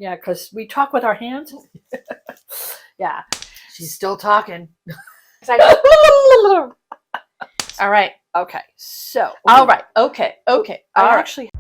Yeah, because we talk with our hands. Yeah, she's still talking. All right. Okay, so. All right. Okay. Okay. I All right. actually.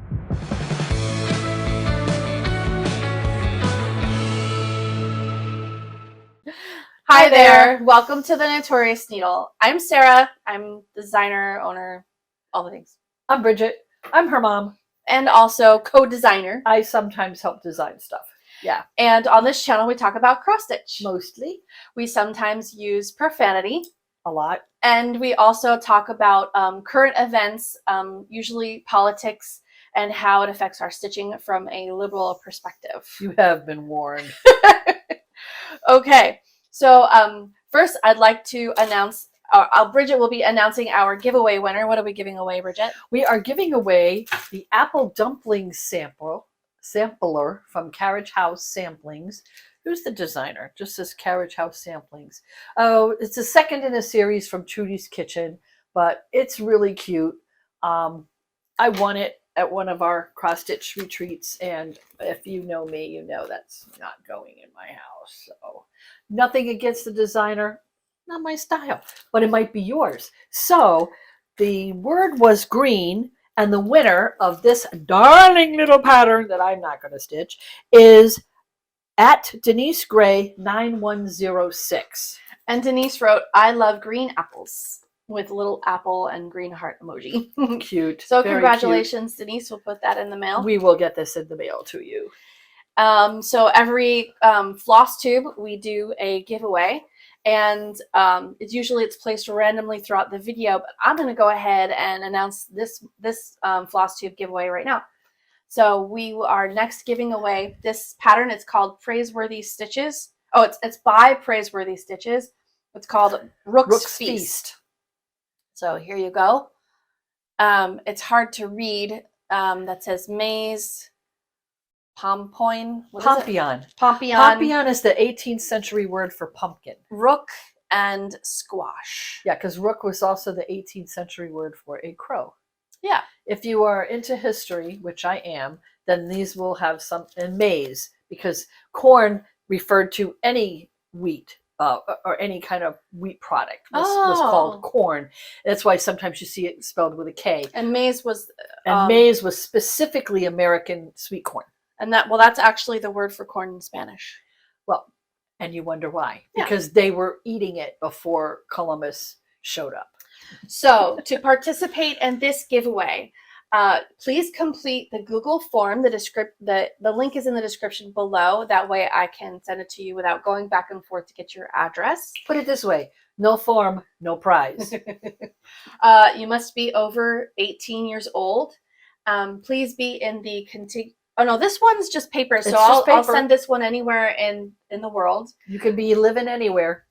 Hi there. Welcome to the Notorious Needle. I'm Sarah. I'm designer, owner, all the things. I'm Bridget. I'm her mom. And also co-designer. I sometimes help design stuff. Yeah. And on this channel, we talk about cross-stitch. Mostly. We sometimes use profanity. A lot. And we also talk about current events, usually politics, and how it affects our stitching from a liberal perspective. You have been warned. Okay. So first, I'd like to announce, Bridget will be announcing our giveaway winner. What are we giving away, Bridget? We are giving away the apple dumpling sampler from Carriage House Samplings. Who's the designer? Just says Carriage House Samplings. Oh, it's the second in a series from Trudy's Kitchen, but it's really cute. I won it at one of our cross-stitch retreats, and if you know me, you know that's not going in my house. So nothing against the designer, not my style, but it might be yours. So the word was green, and the winner of this darling little pattern that I'm not going to stitch is at Denise Gray 9106. And Denise wrote, "I love green apples," with a little apple and green heart emoji. Cute. So Very congratulations, cute. Denise. We'll put that in the mail. We will get this in the mail to you. So every Flosstube, we do a giveaway. And it's placed randomly throughout the video. But I'm going to go ahead and announce this Flosstube giveaway right now. So we are next giving away this pattern. It's called Praiseworthy Stitches. Oh, it's by Praiseworthy Stitches. It's called Rook's Feast. So here you go. It's hard to read. That says maize, pompoin. Pompion. Pompion. Pompion is the 18th century word for pumpkin. Rook and squash. Yeah, because rook was also the 18th century word for a crow. Yeah. If you are into history, which I am, then these will have some, and maize, because corn referred to any wheat or any kind of wheat product was called corn. That's why sometimes you see it spelled with a K. And maize was maize was specifically American sweet corn. And that's actually the word for corn in Spanish. Well, and you wonder why. Yeah. Because they were eating it before Columbus showed up. So to participate in this giveaway, please complete the Google form. The link is in the description below. That way I can send it to you without going back and forth to get your address. Put it this way. No form, no prize. You must be over 18 years old. Please be in the Oh no, this one's just paper. So I'll send this one anywhere in the world. You could be living anywhere.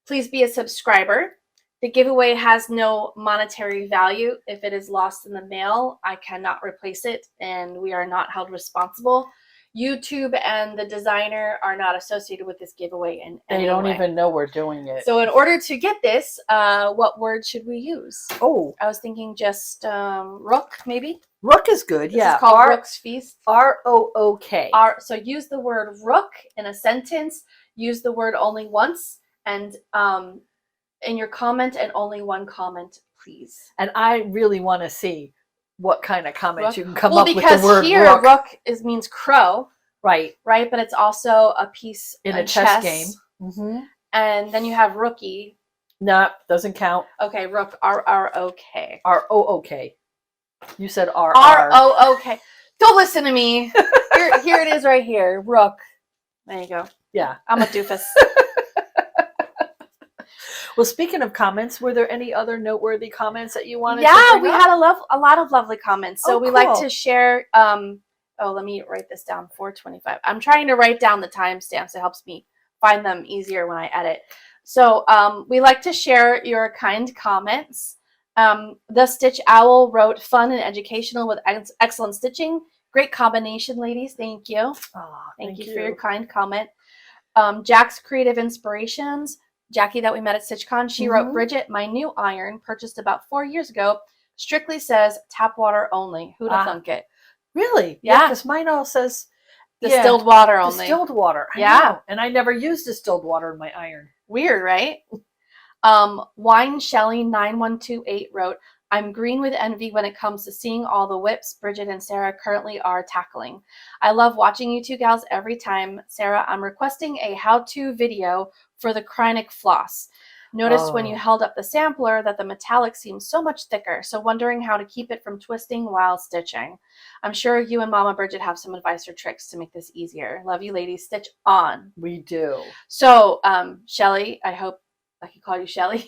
Please be a subscriber. The giveaway has no monetary value. If it is lost in the mail, I cannot replace it, and we are not held responsible. YouTube and the designer are not associated with this giveaway in any way. They don't even know we're doing it. So in order to get this, what word should we use? Oh. I was thinking just rook, maybe? Rook is good, yeah. It's called Rook's Feast. R-O-O-K. So use the word rook in a sentence. Use the word only once. And in your comment, and only one comment, please. And I really want to see what kind of comments you can come up with the word because here rook means crow, right? But it's also a piece in a chess game. Mm-hmm. And then you have rookie. No, doesn't count. Okay, rook. R-R-O-K. R-O-O-K. You said R. R-O-O-K. Don't listen to me. Here it is right here. Rook. There you go. Yeah, I'm a doofus. Well, speaking of comments, were there any other noteworthy comments that you wanted to bring we up? had a lot of lovely comments. So we cool. like to share, let me write this down, 425. I'm trying to write down the timestamps. It helps me find them easier when I edit. So we like to share your kind comments. The Stitch Owl wrote, "Fun and educational with excellent stitching. Great combination, ladies. Thank you." Oh, thank you for your kind comment. Jack's Creative Inspirations. Jackie that we met at StitchCon, she wrote, "Bridget, my new iron, purchased about 4 years ago, strictly says tap water only. Who'da thunk it?" Really? Yeah. Because mine all says Distilled water only. distilled water. I Yeah. know. And I never use distilled water in my iron. Weird, right? Wine Shelly 9128 wrote, I'm green with envy when it comes to seeing all the whips Bridget and Sarah currently are tackling. I love watching you two gals every time. Sarah, I'm requesting a how-to video for the Kreinik floss. Noticed when you held up the sampler that the metallic seems so much thicker, so wondering how to keep it from twisting while stitching. I'm sure you and Mama Bridget have some advice or tricks to make this easier. Love you ladies. Stitch on. We do. So, Shelly, I hope I can call you Shelly.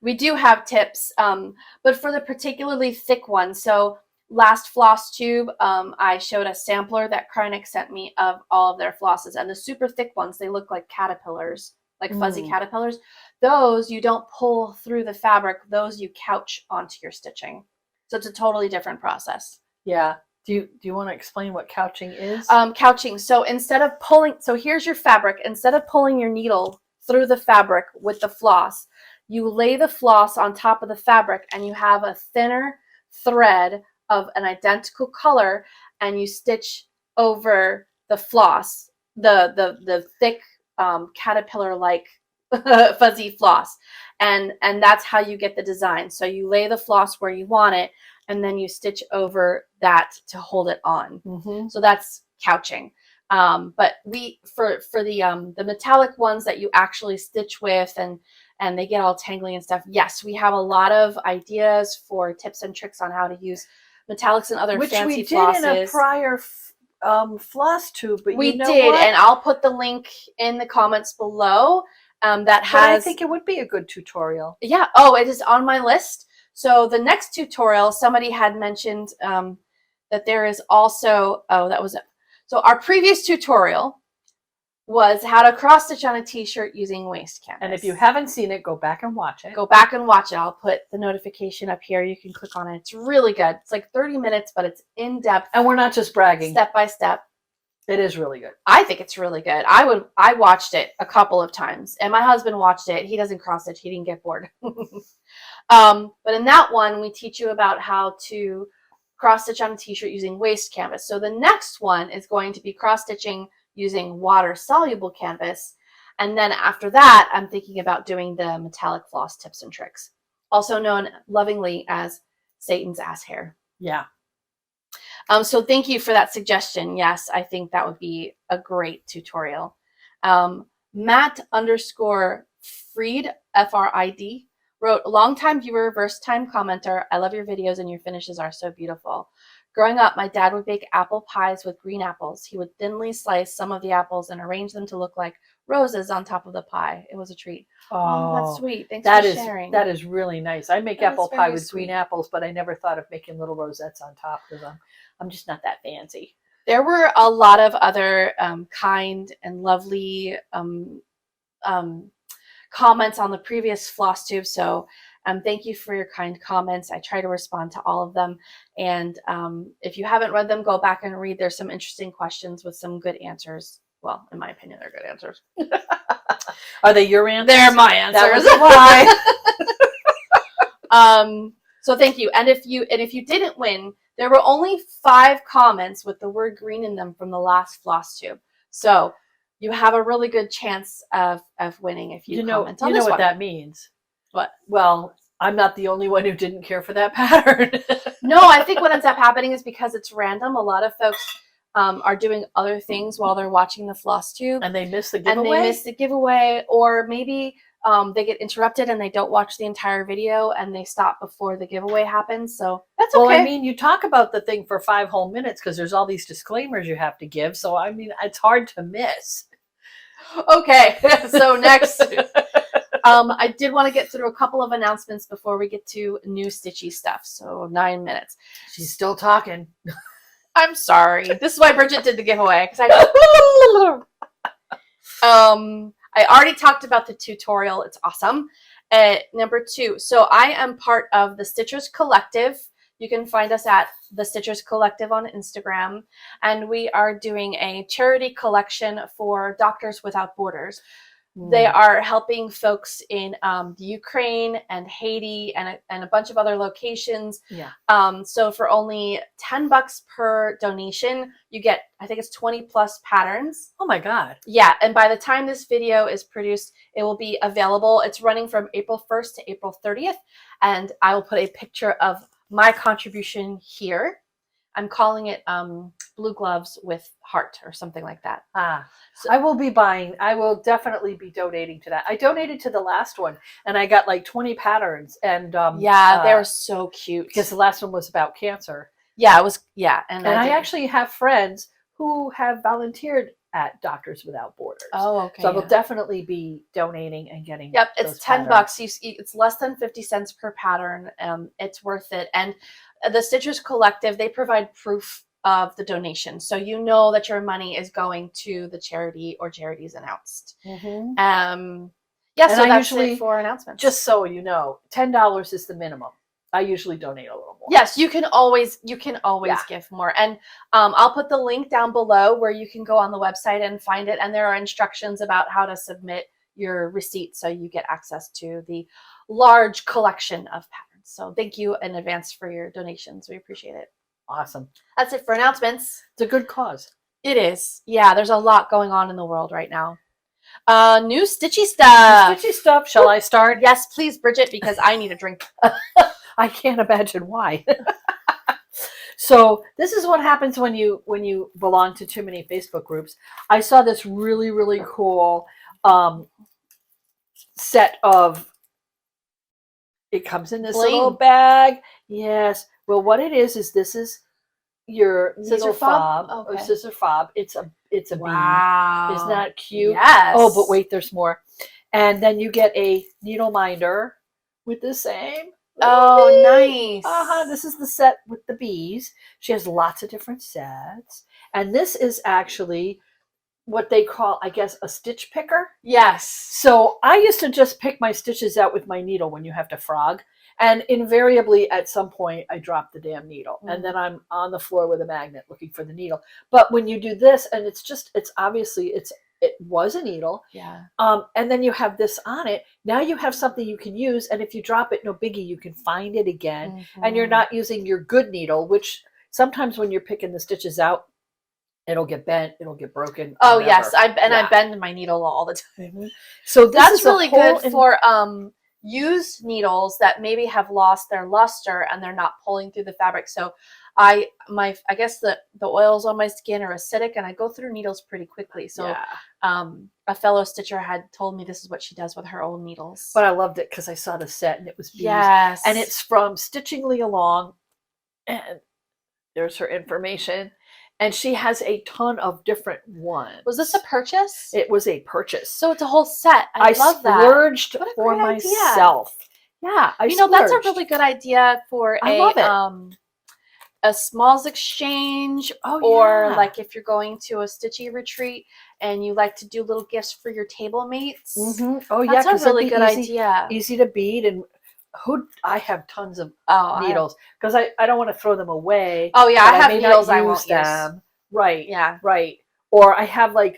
We do have tips, but for the particularly thick ones. So last Flosstube, I showed a sampler that Kreinik sent me of all of their flosses, and the super thick ones, they look like caterpillars, like fuzzy caterpillars. Those you don't pull through the fabric; those you couch onto your stitching. So it's a totally different process. Yeah. Do you want to explain what couching is? Couching. So instead of pulling, so here's your fabric. Instead of pulling your needle through the fabric with the floss, you lay the floss on top of the fabric and you have a thinner thread of an identical color, and you stitch over the floss, the thick caterpillar-like fuzzy floss, and that's how you get the design. So you lay the floss where you want it, and then you stitch over that to hold it on. So that's couching. But for the metallic ones that you actually stitch with and they get all tangly and stuff, yes, we have a lot of ideas for tips and tricks on how to use metallics and other fancy flosses. Which we did in a prior Flosstube, but we you know did, what? and I'll put the link in the comments below. That has. But I think it would be a good tutorial. Yeah. Oh, it is on my list. So the next tutorial, somebody had mentioned that there is also. Oh, that was it. So our previous tutorial was how to cross stitch on a t-shirt using waist canvas. And if you haven't seen it, go back and watch it. Go back and watch it. I'll put the notification up here. You can click on it. It's really good. It's like 30 minutes, but it's in depth. And we're not just bragging. Step by step. It is really good. I think it's really good. I watched it a couple of times, and my husband watched it. He doesn't cross stitch. He didn't get bored. But in that one, we teach you about how to cross stitch on a t-shirt using waist canvas. So the next one is going to be cross stitching using water soluble canvas. And then after that, I'm thinking about doing the metallic floss tips and tricks, also known lovingly as Satan's ass hair. Yeah. So thank you for that suggestion. Yes, I think that would be a great tutorial. Matt _ Freed, F-R-I-D, wrote, longtime viewer, first time commenter. I love your videos and your finishes are so beautiful. Growing up, my dad would bake apple pies with green apples. He would thinly slice some of the apples and arrange them to look like roses on top of the pie. It was a treat. Oh, that's sweet. Thanks for sharing. That is really nice. I make apple pie with green apples, but I never thought of making little rosettes on top because I'm just not that fancy. There were a lot of other kind and lovely comments on the previous Flosstube, so thank you for your kind comments. I try to respond to all of them, and if you haven't read them, go back and read. There's some interesting questions with some good answers. Well, in my opinion, they're good answers. Are they your answers? They're my answers. That was why. So thank you. And if you didn't win, there were only 5 comments with the word green in them from the last Flosstube. So you have a really good chance of winning if you comment on this one. You know what that means. What? Well, I'm not the only one who didn't care for that pattern. No, I think what ends up happening is because it's random. A lot of folks are doing other things while they're watching the Flosstube. And they miss the giveaway? Or maybe they get interrupted and they don't watch the entire video and they stop before the giveaway happens. So that's okay. Well, I mean, you talk about the thing for 5 whole minutes because there's all these disclaimers you have to give. So, I mean, it's hard to miss. Okay. So next, I did want to get through a couple of announcements before we get to new Stitchy Stuff. So 9 minutes. She's still talking. I'm sorry. This is why Bridget did the giveaway. I already talked about the tutorial. It's awesome. Number 2. So I am part of the Stitchers Collective. You can find us at the Stitchers Collective on Instagram. And we are doing a charity collection for Doctors Without Borders. They are helping folks in the Ukraine and Haiti and a bunch of other locations. Yeah. So for only $10 per donation, you get, I think it's 20 plus patterns. Oh my God. Yeah. And by the time this video is produced, it will be available. It's running from April 1st to April 30th. And I will put a picture of my contribution here. I'm calling it Blue Gloves with Heart or something like that. So I will be buying. I will definitely be donating to that. I donated to the last one, and I got like 20 patterns. And they were so cute because the last one was about cancer. Yeah, it was. Yeah, and I actually have friends who have volunteered at Doctors Without Borders. Oh, okay. So I will definitely be donating and getting. Yep, it's $10. Patterns. It's less than 50 cents per pattern. It's worth it. And the Stitchers Collective, they provide proof of the donation, so you know that your money is going to the charity or charities announced. Mm-hmm. Yeah, and so I that's usually, it for announcements. Just so you know, $10 is the minimum. I usually donate a little more. Yes, you can always give more. And I'll put the link down below where you can go on the website and find it. And there are instructions about how to submit your receipt so you get access to the large collection of patterns. So thank you in advance for your donations. We appreciate it. Awesome. That's it for announcements. It's a good cause. It is. Yeah, there's a lot going on in the world right now. New Stitchy Stuff. Stitchy Stuff. Shall I start? Yes, please, Bridget, because I need a drink. I can't imagine why. So this is what happens when you belong to too many Facebook groups. I saw this really, really cool set of, it comes in this little bag. Yes. Well, what it is this is your Scissor needle fob? fob Okay. or scissor fob. It's a wow. bead. Isn't that cute? Yes. Oh, but wait, there's more. And then you get a needle minder with the same. Oh, nice. This is the set with the bees. She has lots of different sets. And this is actually what they call, I guess, a stitch picker. Yes. So I used to just pick my stitches out with my needle when you have to frog. And invariably, at some point, I drop the damn needle. And then I'm on the floor with a magnet looking for the needle. But when you do this, and it was a needle. Yeah. And then you have this on it. Now you have something you can use. And if you drop it, no biggie, you can find it again. Mm-hmm. And you're not using your good needle, which sometimes when you're picking the stitches out, it'll get bent, it'll get broken. Oh, whatever. Yes. I bend my needle all the time. Mm-hmm. So that's really good for used needles that maybe have lost their luster and they're not pulling through the fabric. So I guess the oils on my skin are acidic and I go through needles pretty quickly. So a fellow stitcher had told me this is what she does with her own needles. But I loved it because I saw the set and it was bees. Yes. And it's from Stitchingly Along. And there's her information. And she has a ton of different ones. Was this a purchase? It was a purchase. So it's a whole set. I love that. I splurged for myself. Yeah. That's a really good idea for a smalls exchange, or like if you're going to a stitchy retreat and you like to do little gifts for your table mates. Mm-hmm. Oh, that's a really good idea. Easy to bead, and I have tons of needles because I don't want to throw them away. Oh yeah, I have needles I won't use. Right. Yeah. Right. Or I have I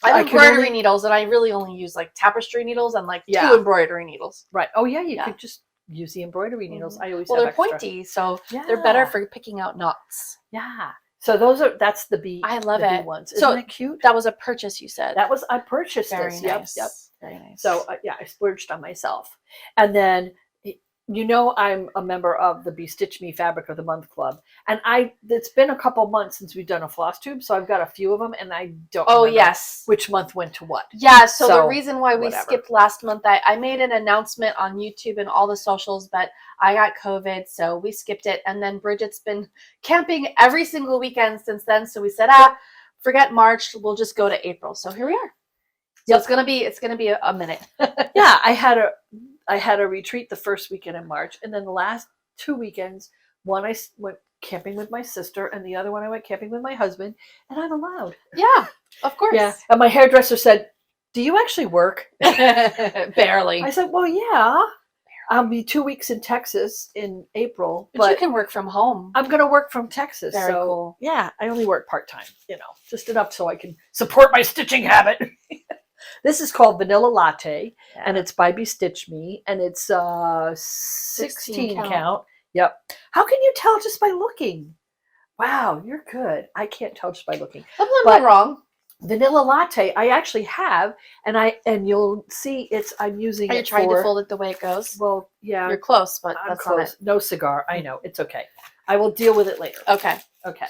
have embroidery needles, and I really only use like tapestry needles and like 2 embroidery needles. Right. Oh yeah, you could just use the embroidery needles. Mm-hmm. I always they're extra. Pointy, so they're better for picking out knots. Yeah. So that's the bee. I love it. Ones. Isn't it cute? That was a purchase, you said. I purchased Very this. Nice. Yep. Very nice. So I splurged on myself, and then. I'm a member of the Be Stitch Me Fabric of the Month Club, and it's been a couple months since we've done a floss tube, so I've got a few of them, and I don't remember which month went to what. Yeah, so the reason why we skipped last month, I made an announcement on YouTube and all the socials, but I got COVID, so we skipped it, and then Bridget's been camping every single weekend since then, so we said, forget March, we'll just go to April, so here we are. So it's gonna be a minute. Yeah, I had a retreat the first weekend in March, and then the last 2 weekends, one I went camping with my sister, and the other one I went camping with my husband, and I'm allowed. Yeah, of course. Yeah, and my hairdresser said, "Do you actually work?" Barely. I said, "Well, yeah. I'll be 2 weeks in Texas in April, but you can work from home. I'm going to work from Texas." Very cool. Yeah, I only work part-time, just enough so I can support my stitching habit. This is called Vanilla Latte, and Yeah. it's by Stitch Me, and it's 16 count. count. Yep. How can you tell just by looking? Wow, you're good. I can't tell just by looking. I'm But- not wrong. Vanilla Latte, I actually have, and you'll see it's. I'm using Are you it trying for. to fold it the way it goes? Well, yeah, You're close, but I'm that's close. No cigar. I know it's okay. I will deal with it later. not it. Okay. Okay.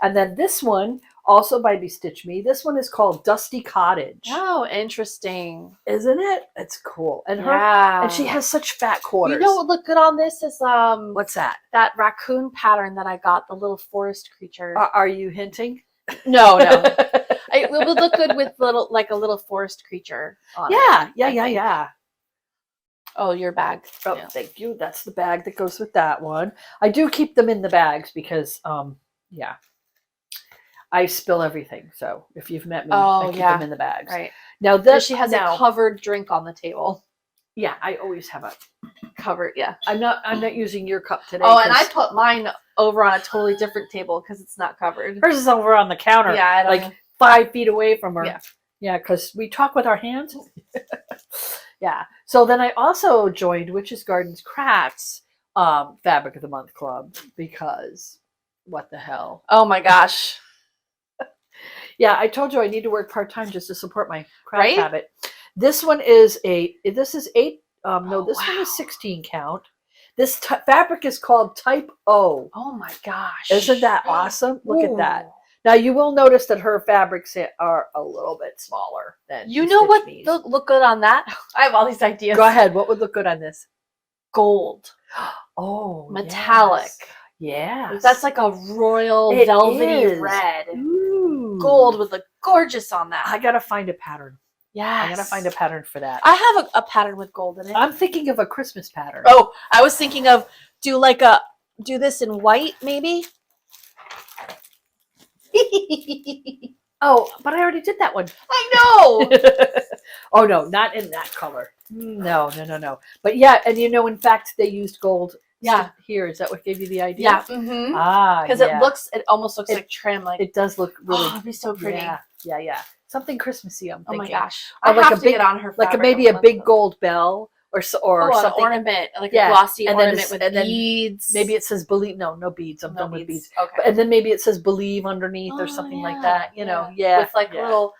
And then this one, also by Stitch Me. This one is called Dusty Cottage. Oh, interesting. Isn't it? It's cool. And her Yeah. and she has such fat quarters. You know what look good on this is What's that? that raccoon pattern that I got, the little forest creature. Are you hinting? No. It would look good with a little forest creature on it. I think. Yeah. Oh, your bag. Oh, Yeah. thank you. That's the bag that goes with that one. I do keep them in the bags because yeah. I spill everything. So if you've met me, I keep them in the bags. Right. Now Because she has a covered drink on the table. Yeah, I always have a Covered, yeah. I'm not using your cup today. Oh, and I put mine over on a totally different table because it's not covered. hers is over on the counter. Yeah, I don't like 5 feet away from her. Yeah, because we talk with our hands. Yeah. So then I also joined Witches Gardens Crafts Fabric of the Month Club because what the hell? Oh my gosh. Yeah, I told you I need to work part-time just to support my craft Right? habit. This one is this is 8 Oh, this one wow. is 16 count. This fabric is called Type O. Oh my gosh. Isn't that awesome? Look at that. Ooh. Now you will notice that her fabrics are a little bit smaller than You know what Stitch Me's. look good on that? I have all these ideas. Go ahead. What would look good on this? Gold. Oh, Metallic. Yes. That's like a royal It velvety is. red. Ooh. Gold would look gorgeous on that. I gotta find a pattern. Yes. I gotta find a pattern for that. I have a pattern with gold in it. I'm thinking of a Christmas pattern. Oh, I was thinking of do this in white maybe. Oh, but I already did that one. I know. Oh no, not in that color. No. But yeah, and in fact, they used gold. Yeah. Here, is that what gave you the idea? Yeah. Mm-hmm. Ah, Because yeah. it almost looks like trim. Like It does look really. oh, it'd be so pretty. Yeah. Something Christmassy. I'm Oh thinking. my gosh. Or I like have a to big- get on her Like fabric maybe a month, big though. gold bell or An something. ornament, like Yeah. a glossy And then ornament it's- with and then beads. Maybe it says believe. No beads. I'm no done with beads. Okay. And then maybe it says believe underneath or Oh, something like yeah, that. Yeah. With like yeah. little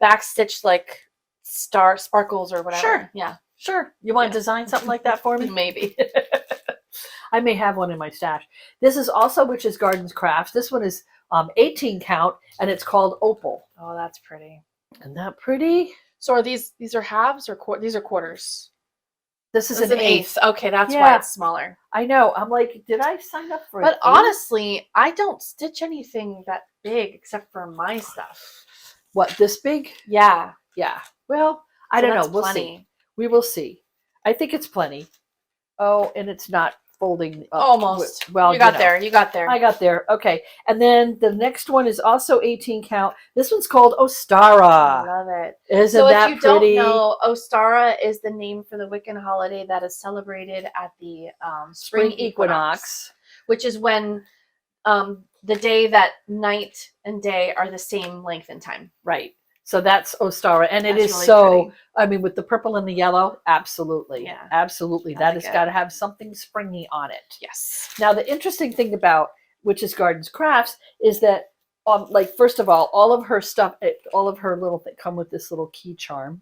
backstitch like star sparkles or whatever. Sure. Yeah. Sure. You want Yeah. to design something like that for me? Maybe. I may have one in my stash. This is also Witches Gardens Crafts. This one is 18 count, and it's called Opal. Oh, that's pretty. Isn't that pretty? So are these are halves or these are quarters? This is This an eighth. Okay, that's Yeah. why it's smaller. I know. I'm like, did I sign up for But an eighth? honestly, I don't stitch anything that big except for my stuff. What, this big? Yeah. Yeah. Well, I So don't know. that's We'll see. plenty. We will see. I think it's plenty. Oh, and it's not folding up. Almost. Well, you got there. You got there. I got there. Okay. And then the next one is also 18 count. This one's called Ostara. Love it. Isn't So that if you pretty? don't know, Ostara is the name for the Wiccan holiday that is celebrated at the spring equinox, which is when the day that night and day are the same length and time. Right. So that's Ostara. And it That's is really so, pretty. I mean, with the purple and the yellow, absolutely. Yeah. Absolutely. I That like has it. got to have something springy on it. Yes. Now, the interesting thing about Witches Gardens Crafts is that, like, first of all of her stuff, all of her little things come with this little key charm,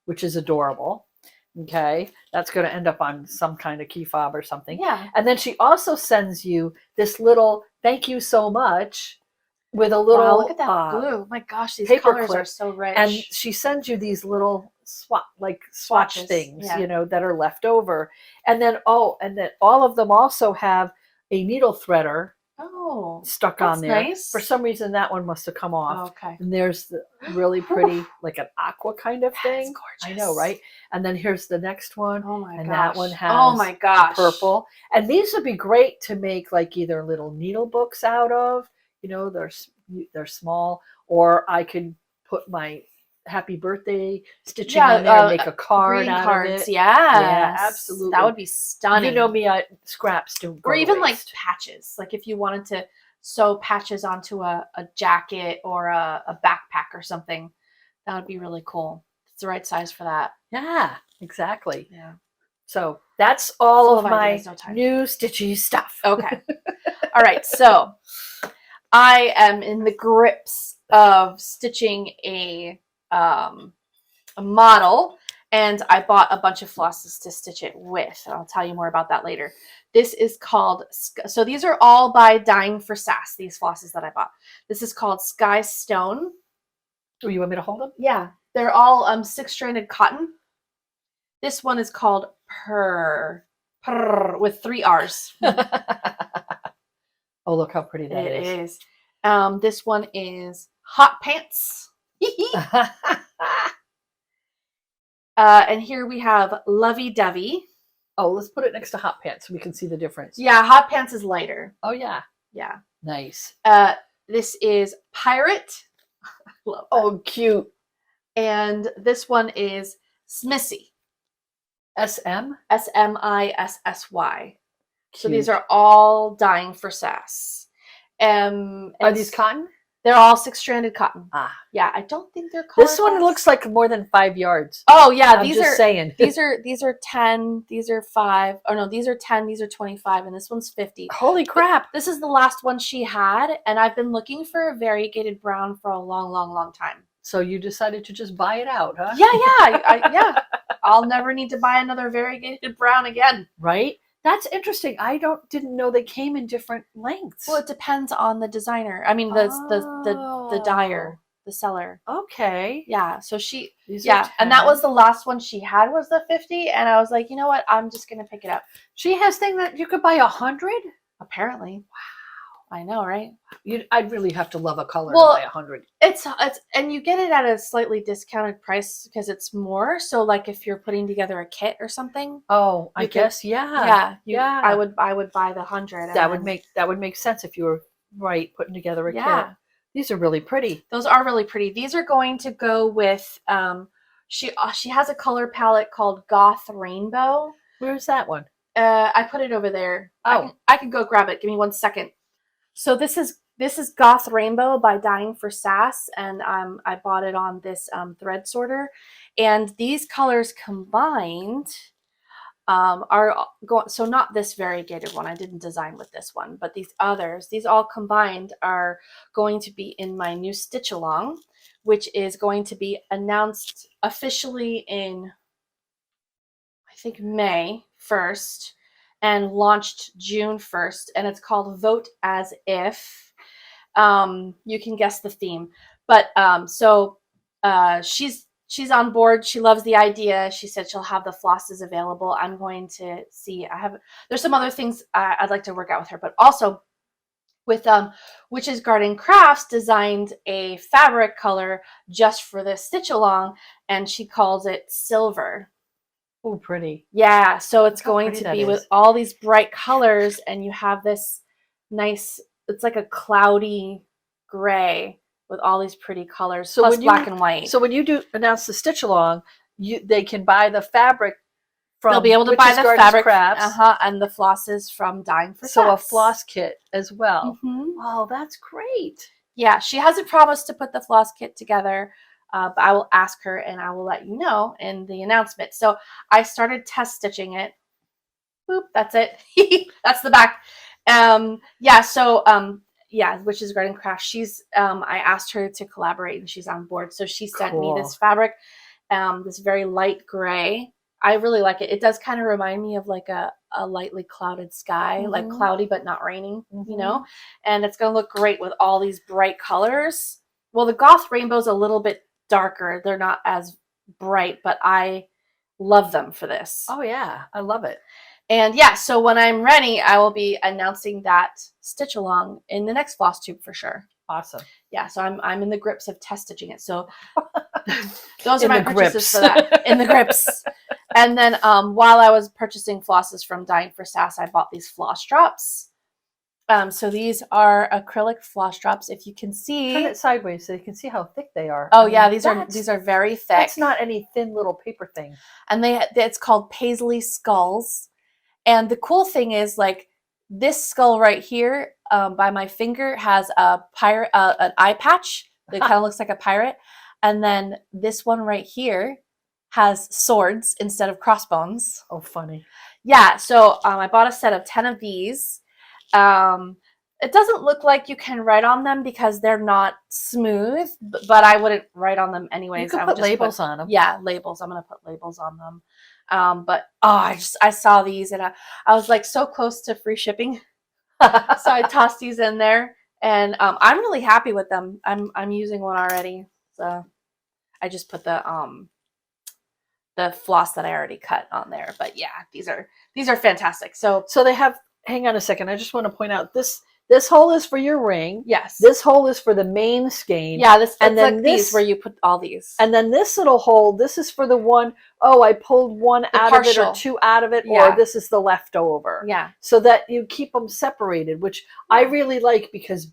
which is adorable. Okay. That's going to end up on some kind of key fob or something. Yeah. And then she also sends you this little thank you so much with a little Wow, look at that blue. My gosh, these paper colors clip. are so rich. And she sends you these little swatch Swatches, things, yeah. that are left over. And then all of them also have a needle threader oh, stuck that's on there. nice. For some reason that one must have come off. Oh, okay. And there's the really pretty, like an aqua kind of thing. That's I gorgeous. know, right? And then here's the next one. Oh my And gosh. that one has oh my gosh. purple. And these would be great to make like either little needle books out of. They're small, or I could put my happy birthday stitching on there and make a card Green out cards, of it. yeah, absolutely. That would be stunning. You know me, scraps don't go or to even like waste. patches. Like if you wanted to sew patches onto a jacket or a backpack or something, That would be really cool. It's the right size for that. Yeah, exactly. Yeah. So that's all Full of of my ideas, no time. new Stitchy stuff. Okay. All right. So I am in the grips of stitching a model, and I bought a bunch of flosses to stitch it with. And I'll tell you more about that later. This is called, so these are all by Dying for Sass, these flosses that I bought. This is called Sky Stone. Oh, you want me to hold them? Yeah, they're all 6-stranded cotton. This one is called Purr with 3 R's. Oh, look how pretty that is. It is. This one is Hot Pants. And here we have Lovey Dovey. Oh, let's put it next to Hot Pants so we can see the difference. Yeah, Hot Pants is lighter. Oh, yeah. Yeah. Nice. This is Pirate. Love that. Oh, cute. And this one is Smissy. SM? Smissy. So Cute. these are all Dying for Sass. Are these cotton? They're all 6-stranded cotton. Ah. Yeah, I don't think they're color. This one looks like more than 5 yards. Oh yeah, I'm just saying. these are 10, these are 5. Oh no, these are 10, these are 25, and this one's 50. Holy crap. But this is the last one she had, and I've been looking for a variegated brown for a long time. So you decided to just buy it out, huh? Yeah, yeah. I'll never need to buy another variegated brown again. Right? That's interesting. I didn't know they came in different lengths. Well, it depends on the designer. I mean, the dyer, the seller. Okay. Yeah. So she, These yeah, and that was the last one she had was the 50, and I was like, you know what? I'm just gonna pick it up. She has thing that you could buy 100. Apparently. Wow. I know, right? I'd really have to love a color Well, to buy 100. It's and you get it at a slightly discounted price because it's more. So like if you're putting together a kit or something. Oh, I guess yeah. Yeah. I would buy the 100. That would make sense if you were putting together a kit. These are really pretty. Those are really pretty. These are going to go with she has a color palette called Goth Rainbow. Where's that one? I put it over there. Oh. I can go grab it. Give me 1 second. So this is Goth Rainbow by Dying for Sass, and I bought it on this thread sorter, and these colors combined are going. So not this variegated one. I didn't design with this one, but these others, these all combined are going to be in my new stitch along, which is going to be announced officially in, I think, May 1st. And launched June 1st, and it's called Vote As If. You can guess the theme, but she's on board. She loves the idea. She said she'll have the flosses available. I'm going to see. There's some other things I'd like to work out with her, but also with Witch's Garden Crafts designed a fabric color just for this stitch along, and she calls it Silver. Oh, pretty. Yeah, so it's going to be with all these bright colors, and you have this nice, it's like a cloudy gray with all these pretty colors, so plus black and white. So when you do announce the stitch along, they can buy the fabric from They'll be able to buy the fabric crafts, and the flosses from Dying for Sass. So a floss kit as well. Mm-hmm. Oh, that's great. Yeah, she hasn't promised to put the floss kit together. But I will ask her and I will let you know in the announcement. So I started test stitching it. Boop, that's it. That's the back. Witch's Garden Craft. She's I asked her to collaborate and she's on board. So she sent me this fabric, this very light gray. I really like it. It does kind of remind me of like a lightly clouded sky, like cloudy but not raining, you know? And it's gonna look great with all these bright colors. Well, the Goth Rainbow's a little bit darker. They're not as bright, but I love them for this. Oh yeah, I love it. And yeah, so when I'm ready, I will be announcing that stitch along in the next Flosstube for sure. Awesome. Yeah, so I'm in the grips of test stitching it. So those are my purchases for that. In the grips. And then while I was purchasing flosses from Dying for Sass, I bought these floss drops. So these are acrylic floss drops. If you can see, turn it sideways so you can see how thick they are. Oh yeah, these are very thick. That's not any thin little paper thing. And it's called Paisley Skulls. And the cool thing is, like, this skull right here by my finger has an eye patch that kind of looks like a pirate. And then this one right here has swords instead of crossbones. Oh, funny. Yeah, so I bought a set of 10 of these. It doesn't look like you can write on them because they're not smooth, but I wouldn't write on them anyways. You could put labels on them. Yeah, labels. I'm going to put labels on them. But I saw these and I was like so close to free shipping. So I tossed these in there, and I'm really happy with them. I'm using one already. So I just put the floss that I already cut on there. But yeah, these are fantastic. So they have, hang on a second. I just want to point out this hole is for your ring. yes. This hole is for the main skein. Yeah, and then like this these where you put all these. And then this little hole, this is for the one, I pulled one out of it or two out of it, or this is the leftover. Yeah. So that you keep them separated, which I really like because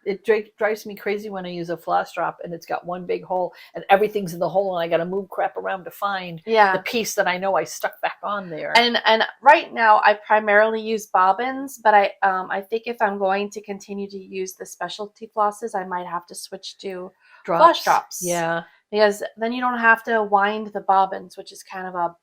it drives me crazy when I use a floss drop and it's got one big hole and everything's in the hole and I got to move crap around to find the piece that I know I stuck back on there. And right now I primarily use bobbins, but I think if I'm going to continue to use the specialty flosses, I might have to switch to floss drops. Yeah. Because then you don't have to wind the bobbins, which is kind of a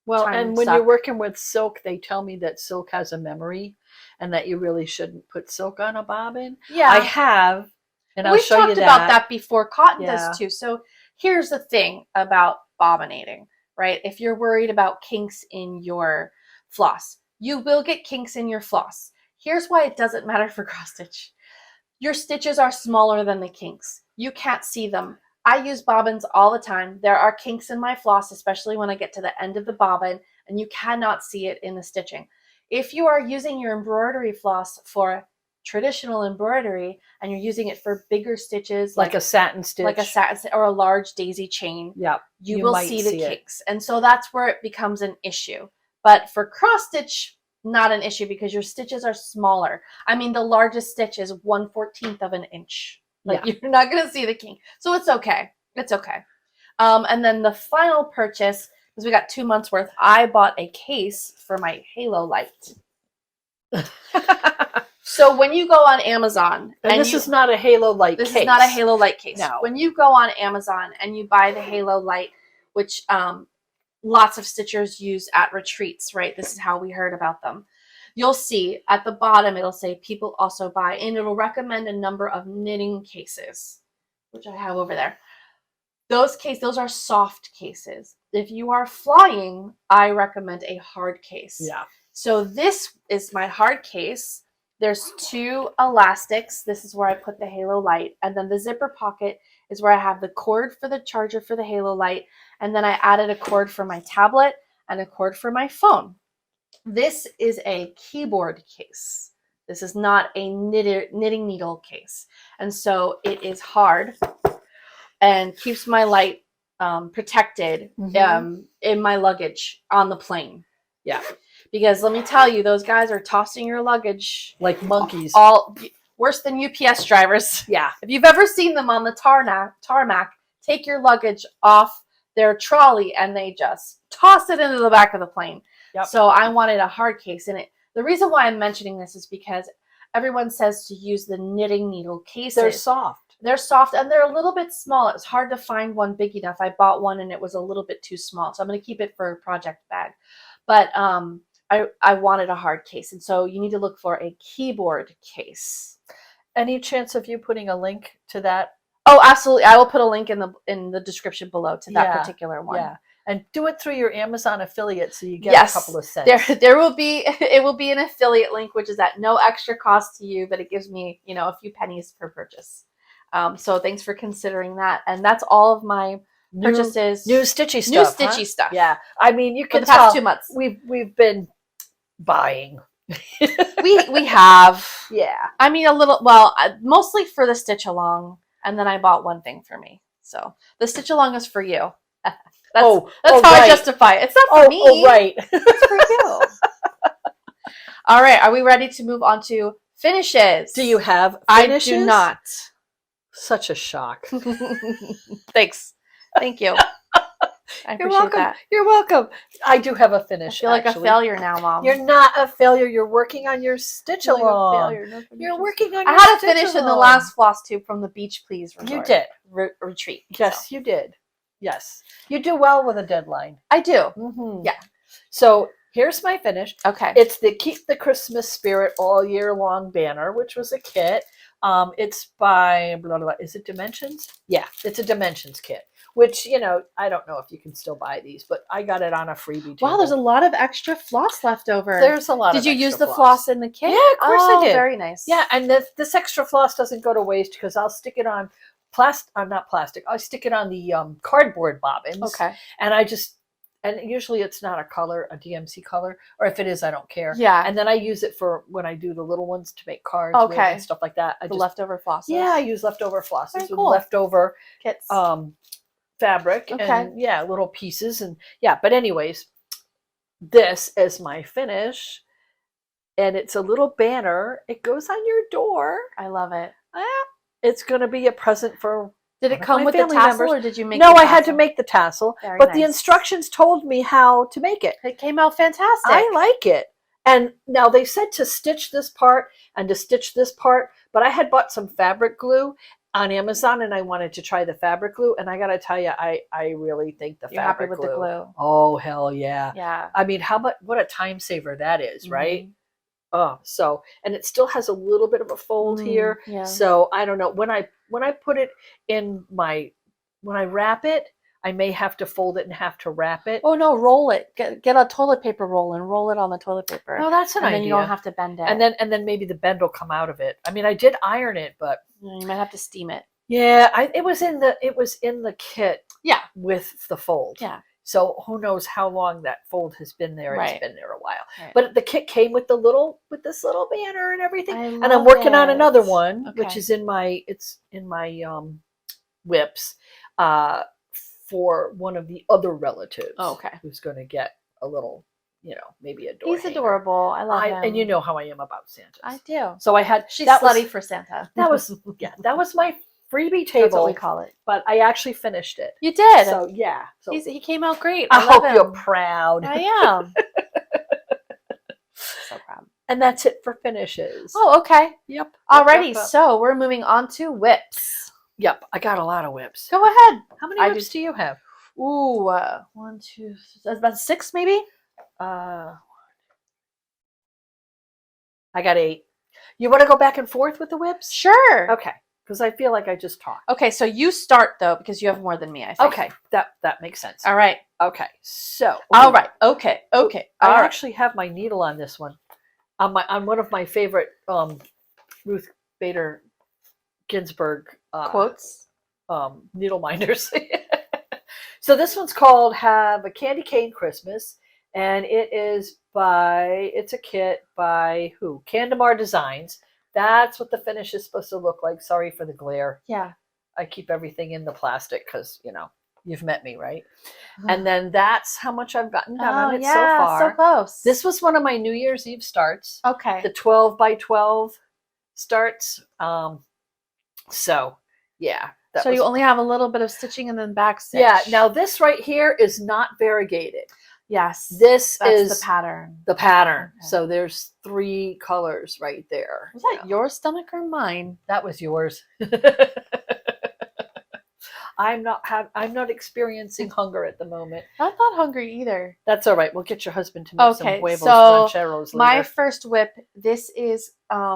and when you're working with silk, they tell me that silk has a memory and that you really shouldn't put silk on a bobbin. Yeah. I have, and I'll show you that. We've talked about that before. Cotton does too. So here's the thing about bobbinating, right? If you're worried about kinks in your floss, you will get kinks in your floss. Here's why it doesn't matter for cross stitch. Your stitches are smaller than the kinks. You can't see them. I use bobbins all the time. There are kinks in my floss, especially when I get to the end of the bobbin, and you cannot see it in the stitching. If you are using your embroidery floss for traditional embroidery and you're using it for bigger stitches, like a satin stitch, or a large daisy chain, you will see the kinks. And so that's where it becomes an issue. But for cross stitch, not an issue because your stitches are smaller. I mean, the largest stitch is 1/14 of an inch. Like you're not going to see the kink. So it's okay. It's okay. And then the final purchase, because we got 2 months worth, I bought a case for my halo light. So when you go on Amazon, and this is not a halo light case. This is not a halo light case. No. When you go on Amazon and you buy the halo light, which lots of stitchers use at retreats, right? This is how we heard about them. You'll see at the bottom, it'll say people also buy, and it'll recommend a number of knitting cases, which I have over there. Those are soft cases. If you are flying, I recommend a hard case. Yeah. So this is my hard case. There's 2 elastics. This is where I put the halo light. And then the zipper pocket is where I have the cord for the charger for the halo light. And then I added a cord for my tablet and a cord for my phone. This is a keyboard case. This is not a knitting needle case. And so it is hard and keeps my light protected in my luggage on the plane. Yeah. Because let me tell you, those guys are tossing your luggage like monkeys. All worse than UPS drivers. Yeah. If you've ever seen them on the tarmac, take your luggage off their trolley and they just toss it into the back of the plane. Yep. So I wanted a hard case. And the reason why I'm mentioning this is because everyone says to use the knitting needle cases. They're soft. They're soft and they're a little bit small. It's hard to find one big enough. I bought one and it was a little bit too small. So I'm going to keep it for a project bag. But I wanted a hard case. And so you need to look for a keyboard case. Any chance of you putting a link to that? Oh, absolutely. I will put a link in the description below to that particular one. Yeah. And do it through your Amazon affiliate so you get a couple of cents. There will be an affiliate link, which is at no extra cost to you, but it gives me, a few pennies per purchase. So thanks for considering that. And that's all of my purchases. New Stitchy Stuff. New Stitchy Stuff. Yeah. I mean, you can tell. For the past 2 months. We've been buying. we have. Yeah. I mean, mostly for the stitch along, and then I bought one thing for me. So the stitch along is for you. That's how I justify it. It's not for me. Oh, right. It's for you. All right. Are we ready to move on to finishes? Do you have finishes? I do not. Such a shock. Thanks. Thank you. I You're appreciate welcome. that. You're welcome. I do have a I finish. feel like actually. a failure now, Mom. You're not a failure. You're working on your stitch I feel like a along. failure. No You're finishes. working on I your had a stitch finish in the along. last floss tube from the Beach Please resort. You did. Retreat. Yes, so. you did. Yes. You do well with a deadline. I do. Mm-hmm. Yeah. So here's my finish. Okay. It's the Keep the Christmas Spirit All Year Long banner, which was a kit. It's by, blah, blah, blah. Is it Dimensions? Yeah, it's a Dimensions kit, which, you know, I don't know if you can still buy these, but I got it on a freebie table. Wow, there's a lot of extra floss left over. There's a lot Did of you extra use the floss in the kit? Yeah, of course I did. Very nice. Yeah, and this extra floss doesn't go to waste because I'll stick it on not plastic. I stick it on the cardboard bobbins. Okay. And usually it's not a color, a DMC color, or if it is, I don't care. Yeah. And then I use it for when I do the little ones to make cards with and stuff like that. The leftover flosses. Yeah, I use leftover flosses Very with cool. leftover Kits. fabric Okay. and yeah, little pieces and yeah. But anyways, this is my finish, and it's a little banner. It goes on your door. I love it. It's going to be a present for. Did it come with the family tassel, members. or did you make? No, the I had to tassel? make the tassel, Very but the nice. instructions told me how to make it. It came out fantastic. I like it. And now they said to stitch this part and to stitch this part, but I had bought some fabric glue on Amazon and I wanted to try the fabric glue. And I got to tell you, I really think the You're fabric happy with the glue. Oh, hell yeah. Yeah. I mean, what a time saver that is, right? Mhm. Oh, so, and it still has a little bit of a fold here. Yeah. So I don't know when I put it in when I wrap it, I may have to fold it and have to wrap it. Oh no, roll it. Get a toilet paper roll and roll it on the toilet paper. Oh, that's an idea. And then you don't have to bend it. And then maybe the bend will come out of it. I mean, I did iron it, but you might have to steam it. yeah, it was in the kit. Yeah. With the fold. Yeah. So who knows how long that fold has been there? Right. It's been there a while. Right. But the kit came with this little banner and everything. And I'm love working on it. another one, Okay. which is in my whips, for one of the other relatives. Oh, okay. Who's going to get a little, maybe a door He's hanger. adorable. I love him. And you know how I am about Santa. I do. So I had She's that slutty was, for Santa. That was that was my freebie table. That's what we call it. But I actually finished it. You did. So yeah. So he came out great. I love hope him. you're proud. I am. So proud. And that's it for finishes. Oh, okay. Yep. Alrighty, Yep. so we're moving on to whips. Yep. I got a lot of whips. Go ahead. How many whips do you have? Ooh, 1, 2, about 6 maybe? I got 8. You want to go back and forth with the whips? Sure. Okay. Because I feel like I just talked. Okay, so you start though because you have more than me, I think. Okay. That makes sense. All right. Okay. So. All right. Okay. Okay. I All right. actually have my needle on this one. On one of my favorite Ruth Bader Ginsburg Quotes. Needle minders. So this one's called Have a Candy Cane Christmas, and it's a kit by who? Candemar Designs. That's what the finish is supposed to look like. Sorry for the glare. Yeah. I keep everything in the plastic because, you've met me, right? And then that's how much I've gotten done on it so far. So close. This was one of my New Year's Eve starts. Okay. The 12 by 12 starts. So, yeah. So you only have a little bit of stitching and then back stitch. Yeah. Now this right here is not variegated. Yes. This is the pattern. The pattern. Okay. So there's 3 colors right there. Was that your stomach or mine? That was yours. I'm not experiencing hunger at the moment. I'm not hungry either. That's all right. We'll get your husband to make some huevos rancheros later. My first whip, this is I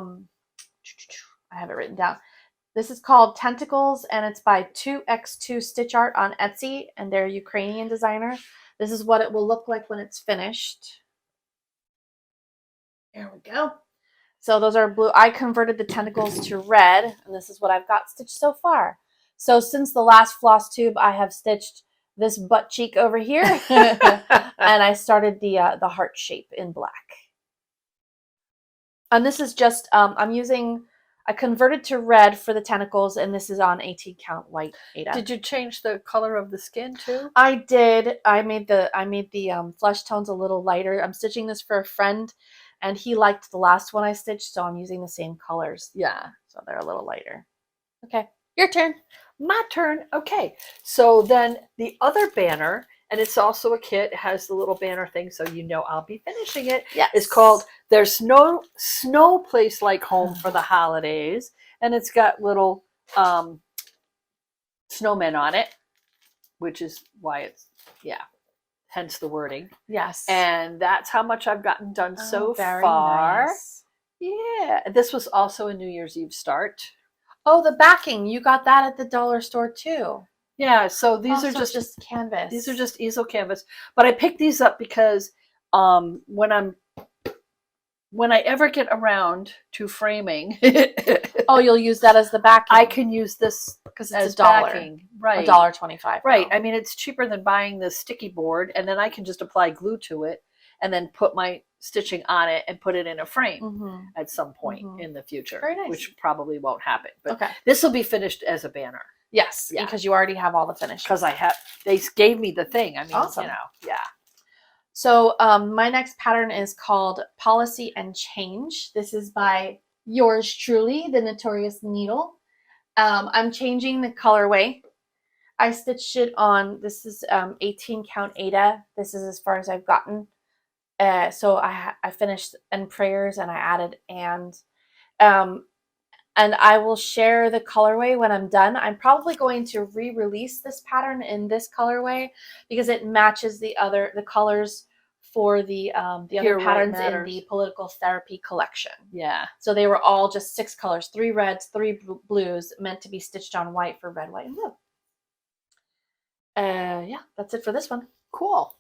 have it written down. This is called Tentacles, and it's by 2x2 Stitch Art on Etsy, and they're a Ukrainian designer. This is what it will look like when it's finished. There we go. So those are blue. I converted the tentacles to red, and this is what I've got stitched so far. So since the last floss tube, I have stitched this butt cheek over here, and I started the heart shape in black. And this is just, I converted to red for the tentacles, and this is on 18 count white Ada. Did you change the color of the skin too? I did. I made the flesh tones a little lighter. I'm stitching this for a friend, and he liked the last one I stitched, so I'm using the same colors. Yeah. So they're a little lighter. Okay, your turn. My turn. Okay. So then the other banner, and it's also a kit. It has the little banner thing, so you know I'll be finishing it. Yes. It's called There's No Snow Place Like Home for the Holidays, and it's got little snowmen on it, which is why it's, yeah, hence the wording. Yes. And that's how much I've gotten done so very far. nice. Yeah, this was also a New Year's Eve start. Oh, the backing. You got that at the dollar store too. Yeah, so these are Also just canvas. These are just easel canvas. But I picked these up because when I ever get around to framing, oh, you'll use that as the backing. I can use this because it's as $1, backing. Right. $1.25. Right. I mean, it's cheaper than buying the sticky board, and then I can just apply glue to it and then put my stitching on it and put it in a frame at some point in the future. Very nice. Which probably won't happen. But okay. This will be finished as a banner. Yes, yeah. Because you already have all the finishes. Because they gave me the thing. I mean, awesome. You know, yeah. So my next pattern is called Policy and Change. This is by yours truly, the Notorious Needle. I'm changing the colorway. I stitched it on, this is 18 count Ada. This is as far as I've gotten. So I finished and prayers and I added and I will share the colorway when I'm done. I'm probably going to re-release this pattern in this colorway because it matches the colors for the other patterns in the Political Therapy collection. Yeah. So they were all just 6 colors, 3 reds, 3 blues, meant to be stitched on white for red, white, and blue. Yeah, that's it for this one. Cool.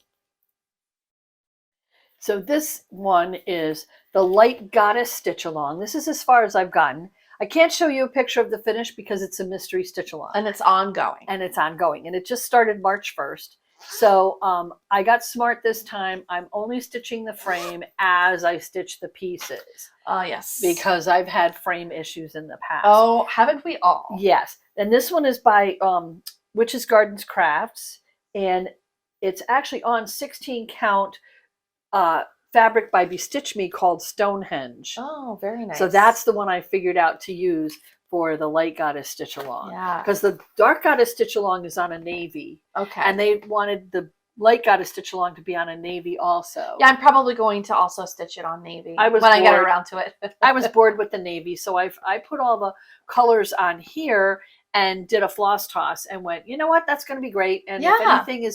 So this one is the Light Goddess Stitch Along. This is as far as I've gotten. I can't show you a picture of the finish because it's a mystery stitch along. And it's ongoing. And it just started March 1st. So I got smart this time. I'm only stitching the frame as I stitch the pieces. Oh, yes. Because I've had frame issues in the past. Oh, haven't we all? Yes. And this one is by Witch's Gardens Crafts. And it's actually on 16 count fabric by Bestitch Me called Stonehenge. Oh, very nice. So that's the one I figured out to use for the Light Goddess Stitch Along. Yeah. Because the Dark Goddess Stitch Along is on a navy. Okay. And they wanted the Light Goddess Stitch Along to be on a navy also. Yeah, I'm probably going to also stitch it on navy I get around to it. I was bored with the navy, so I put all the colors on here and did a floss toss and went, you know what, that's going to be great. And if anything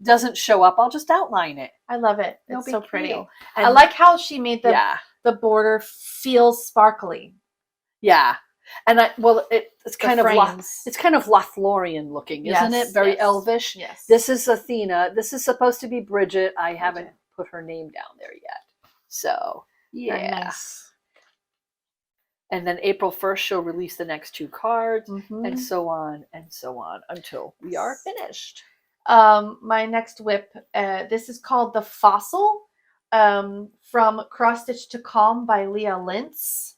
doesn't show up, I'll just outline it. I love it. It's so pretty. And I like how she made the border feel sparkly. Yeah. And it's kind of Lothlorien looking, isn't it? Very elvish. Yes. This is Athena. This is supposed to be Bridget. I haven't put her name down there yet. So yeah. Very nice. And then April 1st, she'll release the next 2 cards, and so on until we are finished. My next whip, this is called The Fossil, from Cross Stitch to Calm by Leah Lintz.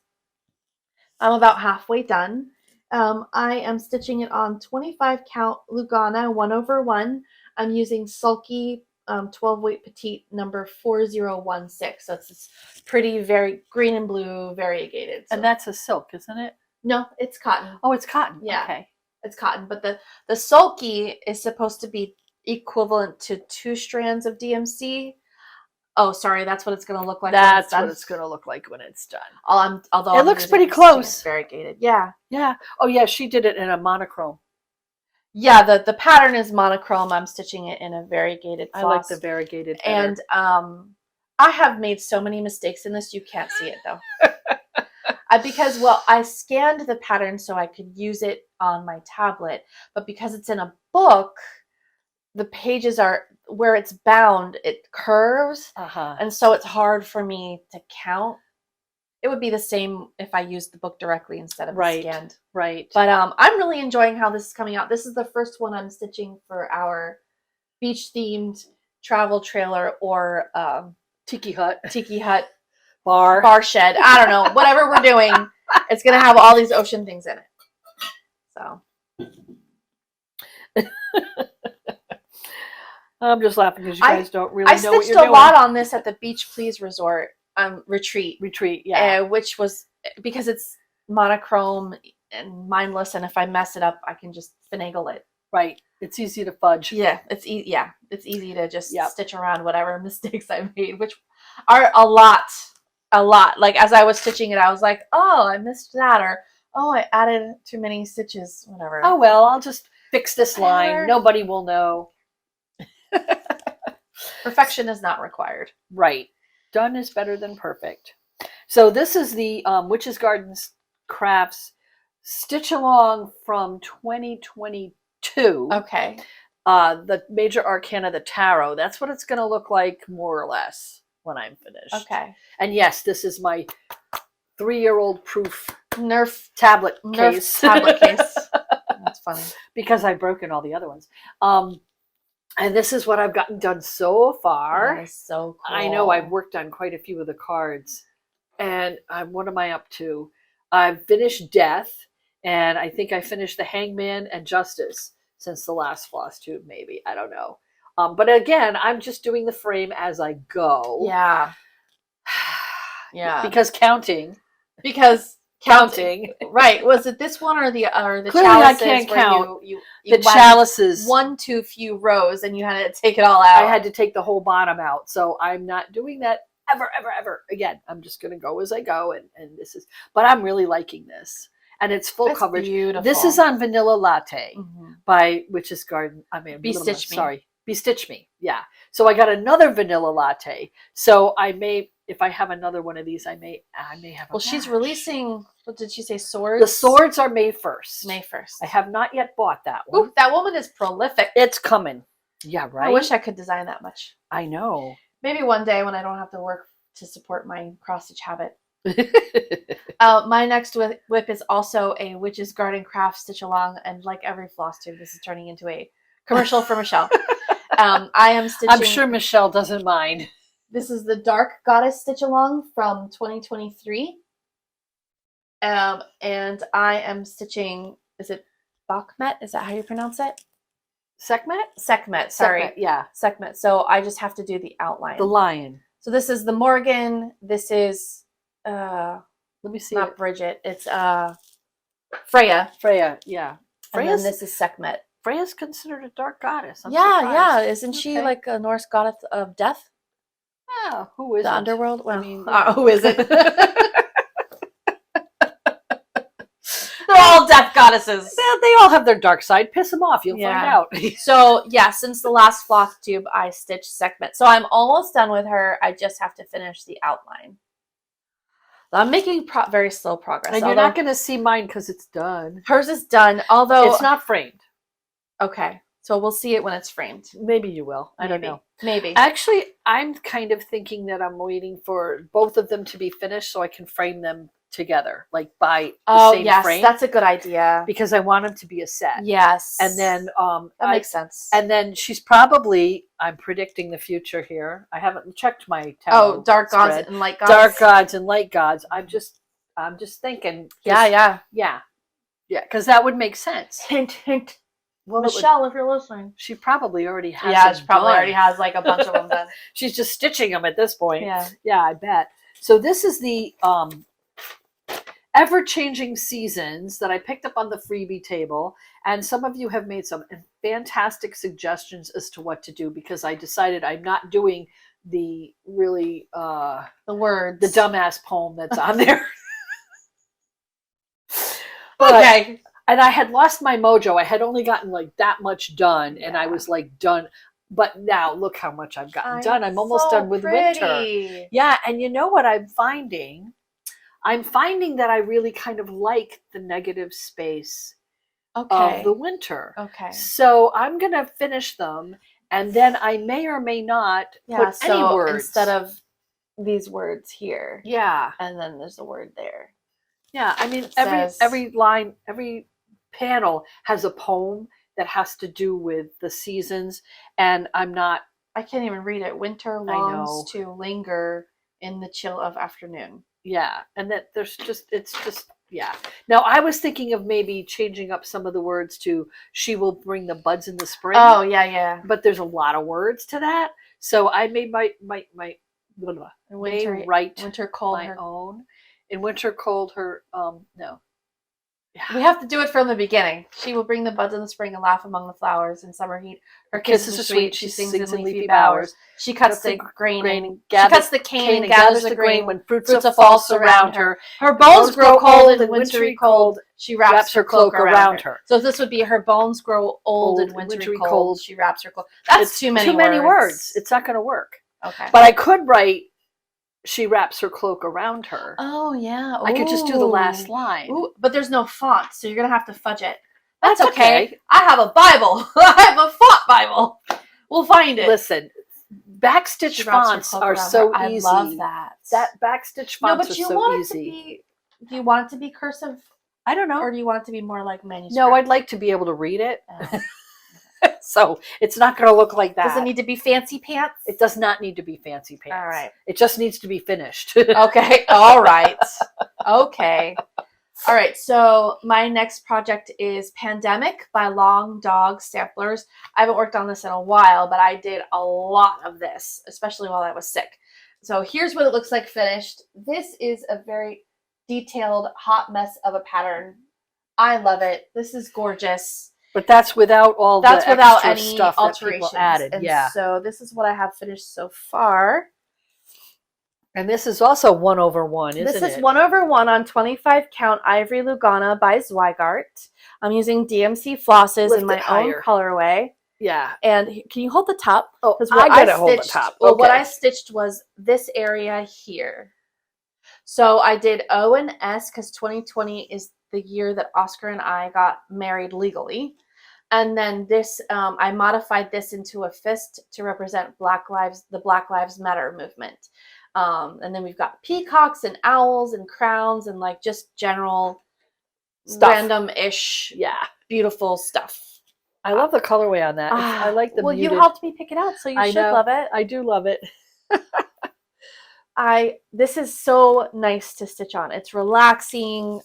I'm about halfway done. I am stitching it on 25 count Lugana 1/1. I'm using Sulky 12 weight petite number 4016. So it's this pretty, very green and blue variegated. So. And that's a silk, isn't it? No, it's cotton. Oh, it's cotton. Yeah. Okay. It's cotton, but the Sulky is supposed to be equivalent to 2 strands of DMC. Oh, sorry, that's what it's going to look like. That's what it's going to look like when it's done. Although it looks pretty close. Variegated, yeah. Yeah. Oh, yeah. She did it in a monochrome. Yeah, the pattern is monochrome. I'm stitching it in a variegated floss. I like the variegated better. And I have made so many mistakes in this. You can't see it though. Because, well, I scanned the pattern so I could use it on my tablet, but because it's in a book, the pages are, where it's bound, it curves, and so it's hard for me to count. It would be the same if I used the book directly instead of scanned. Right. But I'm really enjoying how this is coming out. This is the first one I'm stitching for our beach-themed travel trailer or Tiki hut. Bar shed. I don't know. Whatever we're doing, it's going to have all these ocean things in it. So. I'm just laughing because you guys don't really know what you're doing. I stitched a lot on this at the Beach Please Resort retreat. Yeah. Which was, because it's monochrome and mindless, and if I mess it up, I can just finagle it. Right. It's easy to fudge. Yeah, it's easy. Yeah, it's easy to just Yep. stitch around whatever mistakes I made, which are a lot. Like as I was stitching it, I was like, "Oh, I missed that," or "Oh, I added too many stitches." Whatever. Oh well, I'll just fix this line. Whatever. Nobody will know. Perfection is not required. Right. Done is better than perfect. So this is the Witch's Garden Crafts Stitch Along from 2022. Okay. The Major Arcana, the Tarot. That's what it's going to look like, more or less, when I'm finished. Okay. And yes, this is my 3-year-old proof Nerf tablet Nerf case. tablet case. That's funny. Because I've broken all the other ones. And this is what I've gotten done so far. That is so cool. I know I've worked on quite a few of the cards. And what am I up to? I've finished Death, and I think I finished the Hangman and Justice since the last Flosstube, maybe. I don't know. But again, I'm just doing the frame as I go. Yeah. Yeah. Because counting. Right. Was it this one or the Clearly chalices? I can't where count. You The went chalices. one too few rows, and you had to take it all out. I had to take the whole bottom out. So I'm not doing that ever again. I'm just going to go as I go. And this is, but I'm really liking this. And it's full That's coverage. beautiful. This is on Vanilla Latte by Witch's Garden. Stitch Me. Sorry. Be Stitch Me. Yeah. So I got another Vanilla Latte. So I may, if I have another one of these, I may have a Well, she's batch. releasing, what did she say, swords? The swords are May 1st. May 1st. I have not yet bought that one. Ooh, that woman is prolific. It's coming. Yeah, right? I wish I could design that much. I know. Maybe one day when I don't have to work to support my cross-stitch habit. My next whip is also a Witch's Garden Craft Stitch Along, and like every Flosstube, this is turning into a commercial for Michelle. I am stitching. I'm sure Michelle doesn't mind. This is the Dark Goddess Stitch Along from 2023. And I am stitching, is it Bakhmet? Is that how you pronounce it? Sekhmet? Sekhmet, sorry. Sekhmet, yeah. Sekhmet. So I just have to do the outline. The lion. So this is the Morgan. This is let me see. not Bridget. It's Freya. Freya, yeah. And then this is Sekhmet. Freya's considered a dark goddess. I'm yeah, surprised. isn't she Okay. like a Norse goddess of death? Yeah, who is The it? underworld? Well, I mean, who is it? They're all death goddesses. They all have their dark side. Piss them off. You'll find out. So, yeah, since the last Flosstube, I stitched Sekhmet. So I'm almost done with her. I just have to finish the outline. I'm making very slow progress. And you're not going to see mine because it's done. Hers is done, although... It's not framed. Okay. So we'll see it when it's framed. Maybe you will. I don't know. Maybe. Actually, I'm kind of thinking that I'm waiting for both of them to be finished so I can frame them together, like by the same frame. That's a good idea. Because I want them to be a set. Yes. And then that makes sense. And then she's probably, I'm predicting the future here. I haven't checked my tarot. Oh, dark spread. gods and light gods. Dark gods and light gods. I'm just thinking. Yeah. Yeah, because that would make sense. Hint. Well, Michelle, if you're listening. She probably already has. Yeah, she probably already has like a bunch of them done. She's just stitching them at this point. Yeah, I bet. So this is the ever-changing seasons that I picked up on the freebie table, and some of you have made some fantastic suggestions as to what to do, because I decided I'm not doing the really the words, the dumbass poem that's on there. But, okay. And I had lost my mojo. I had only gotten like that much done, and I was like done. But now look how much I've gotten done. I'm almost done with winter. Yeah, and you know what I'm finding? I'm finding that I really kind of like the negative space of the winter. Okay. So I'm going to finish them, and then I may or may not put any words. Instead of these words here. Yeah. And then there's a word there. Yeah, I mean, every line, every panel has a poem that has to do with the seasons, and I can't even read it. Winter longs to linger in the chill of afternoon. Yeah, and that it's just Now I was thinking of maybe changing up some of the words to "she will bring the buds in the spring." Oh yeah. But there's a lot of words to that, so I made my winter write winter cold my own. In winter cold, her no. We have to do it from the beginning. She will bring the buds in the spring and laugh among the flowers in summer heat. Her kisses are sweet. She sings in leafy bowers. She cuts the grain and she cuts the cane and gathers the grain when fruits of fall surround her. Her bones grow cold and wintry cold. She wraps her cloak around her. So this would be her bones grow old and wintry cold. She wraps her cloak. That's too many words. It's not going to work. Okay. But I could write, she wraps her cloak around her. Oh, yeah. Ooh. I could just do the last line. Ooh, but there's no font, so you're going to have to fudge it. That's okay. I have a Bible. I have a font Bible. We'll find it. Listen, backstitch fonts are so easy. I love that. That backstitch fonts are so easy. Do you want it to be cursive? I don't know. Or do you want it to be more like manuscript? No, I'd like to be able to read it. So it's not going to look like that. Does it need to be fancy pants? It does not need to be fancy pants. All right. It just needs to be finished. Okay. All right. Okay. All right. So my next project is Pandemic by Long Dog Samplers. I haven't worked on this in a while, but I did a lot of this, especially while I was sick. So here's what it looks like finished. This is a very detailed hot mess of a pattern. I love it. This is gorgeous. But that's without all the extra stuff that people added. And so this is what I have finished so far. And this is also 1/1, isn't it? This is 1/1 on 25 count Ivory Lugana by Zweigart. I'm using DMC flosses in my own colorway. Yeah. And can you hold the top? Oh, I gotta hold the top. Well, what I stitched was this area here. So I did O and S because 2020 is the year that Oscar and I got married legally. And then this, I modified this into a fist to represent the Black Lives Matter movement. And then we've got peacocks and owls and crowns and like just general stuff. Random-ish, beautiful stuff. I love the colorway on that. I like the muted. You helped me pick it out, so you should love it. I do love it. This is so nice to stitch on. It's relaxing.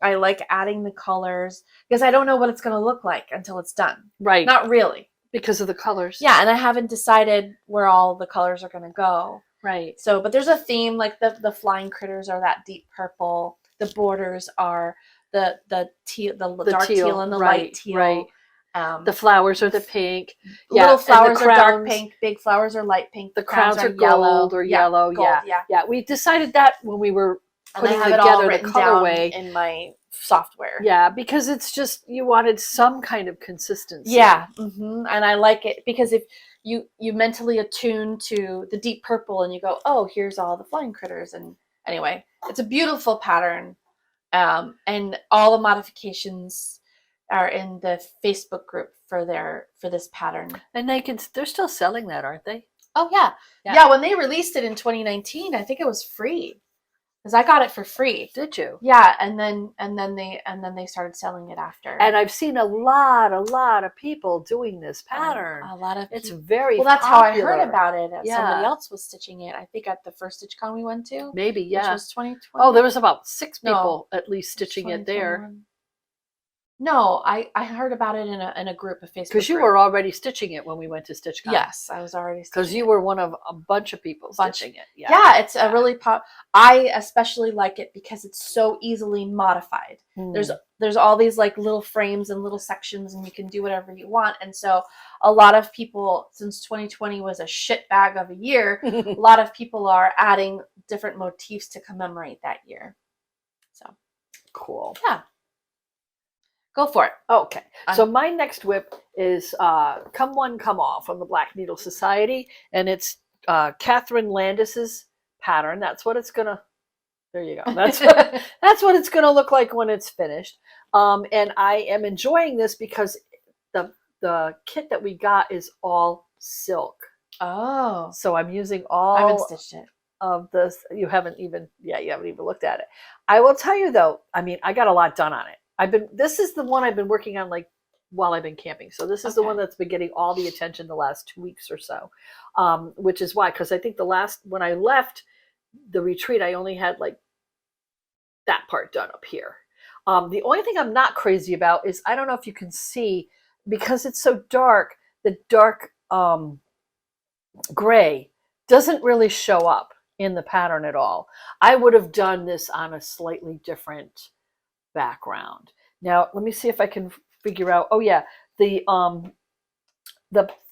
I like adding the colors because I don't know what it's going to look like until it's done. Right. Not really. Because of the colors. Yeah, and I haven't decided where all the colors are going to go. Right. So, but there's a theme, like the flying critters are that deep purple. The borders are the dark teal and the light teal. Right. The flowers are the pink. Little flowers are dark pink. Big flowers are light pink. The crowns are gold or yellow. Gold, yeah. We decided that when we were putting together the colorway in my software. Yeah, because it's just you wanted some kind of consistency. Yeah, and I like it because if you mentally attune to the deep purple and you go, oh, here's all the flying critters, and anyway, it's a beautiful pattern, and all the modifications are in the Facebook group for this pattern. And they're still selling that, aren't they? Oh yeah. When they released it in 2019, I think it was free because I got it for free. Did you? Yeah, and then they started selling it after. And I've seen a lot of people doing this pattern. A lot of it's very well. That's popular. How I heard about it. Somebody else was stitching it. I think at the first StitchCon we went to. Maybe which was 2020. Oh, there was about 6 people at least stitching it there. No, I heard about it in a group of Facebook. Because you were already stitching it when we went to StitchCon. Yes, I was already stitching because you were one of a bunch of people stitching it. Yeah, it's a really I especially like it because it's so easily modified. There's all these like little frames and little sections and you can do whatever you want. And so a lot of people, since 2020 was a shit bag of a year, a lot of people are adding different motifs to commemorate that year. So cool. Yeah. Go for it. Okay. So my next whip is Come One, Come All from the Black Needle Society. And it's Catherine Landis's pattern. That's what it's going to, there you go. That's what it's going to look like when it's finished. And I am enjoying this because the kit that we got is all silk. Oh. So I'm using all I haven't stitched it. Of this. You haven't even looked at it. I will tell you though, I mean, I got a lot done on it. This is the one I've been working on like while I've been camping. So this is the one that's been getting all the attention the last 2 weeks or so, which is why, because I think when I left the retreat, I only had like that part done up here. The only thing I'm not crazy about is, I don't know if you can see, because it's so dark, the dark gray doesn't really show up in the pattern at all. I would have done this on a slightly different background. Now, let me see if I can figure out. Oh yeah, the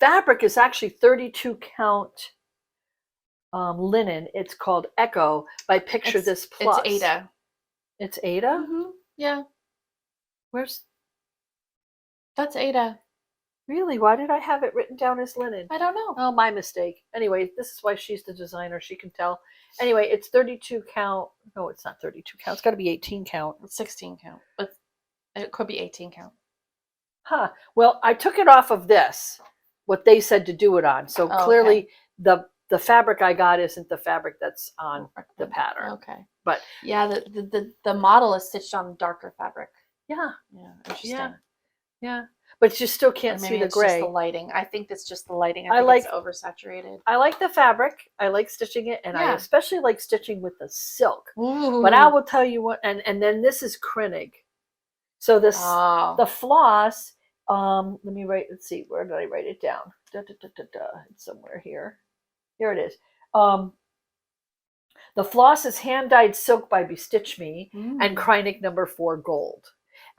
fabric is actually 32 count linen. It's called Echo by Picture This Plus. It's Ada. It's Ada? Yeah. Where's That's Ada. Really? Why did I have it written down as linen? I don't know. Oh, my mistake. Anyway, this is why she's the designer. She can tell. Anyway, it's 32 count. No, it's not 32 count. It's got to be 18 count. It's 16 count, but it could be 18 count. Huh. Well, I took it off of this, what they said to do it on. So clearly the fabric I got isn't the fabric that's on the pattern. Okay. But yeah, the model is stitched on darker fabric. Yeah. Yeah. Interesting. Yeah. But you still can't see the it's gray. Just the lighting. I think it's just the lighting. I think it's oversaturated. I like the fabric. I like stitching it, and I especially like stitching with the silk. Ooh. But I will tell you what, and then this is Krennig. So this the floss. Let me write. Let's see. Where did I write it down? It's somewhere here. Here it is. The floss is hand dyed silk by Bestitch Me and Kreinig number 4 gold.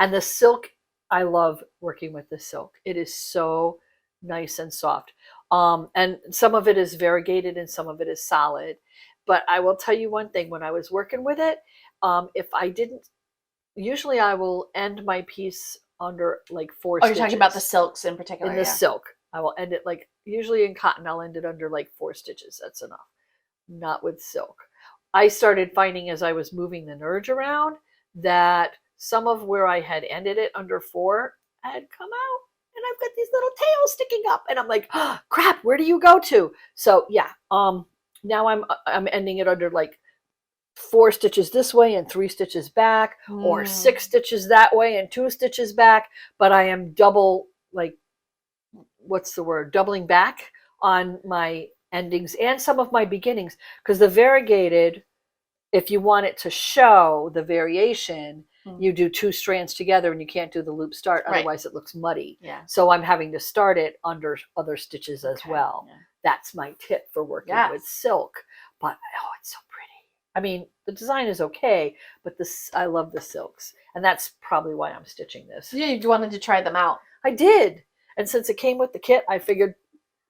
And the silk, I love working with the silk. It is so nice and soft. And some of it is variegated and some of it is solid. But I will tell you one thing, when I was working with it, if I didn't, usually I will end my piece under like 4 stitches. You're talking about the silks in particular. In the silk. I will end it like, usually in cotton, I'll end it under like 4 stitches. That's enough. Not with silk. I started finding as I was moving the nerge around that some of where I had ended it under 4 had come out, and I've got these little tails sticking up, and I'm like, oh, crap, where do you go to? So yeah, now I'm ending it under like 4 stitches this way and 3 stitches back, or 6 stitches that way and 2 stitches back, but I am doubling back on my endings and some of my beginnings, because the variegated, if you want it to show the variation, you do 2 strands together and you can't do the loop start, otherwise it looks muddy. Yeah. So I'm having to start it under other stitches as well. Yeah. That's my tip for working with silk. But it's so pretty. I mean, the design is okay, but I love the silks, and that's probably why I'm stitching this. Yeah, you wanted to try them out. I did, and since it came with the kit, I figured,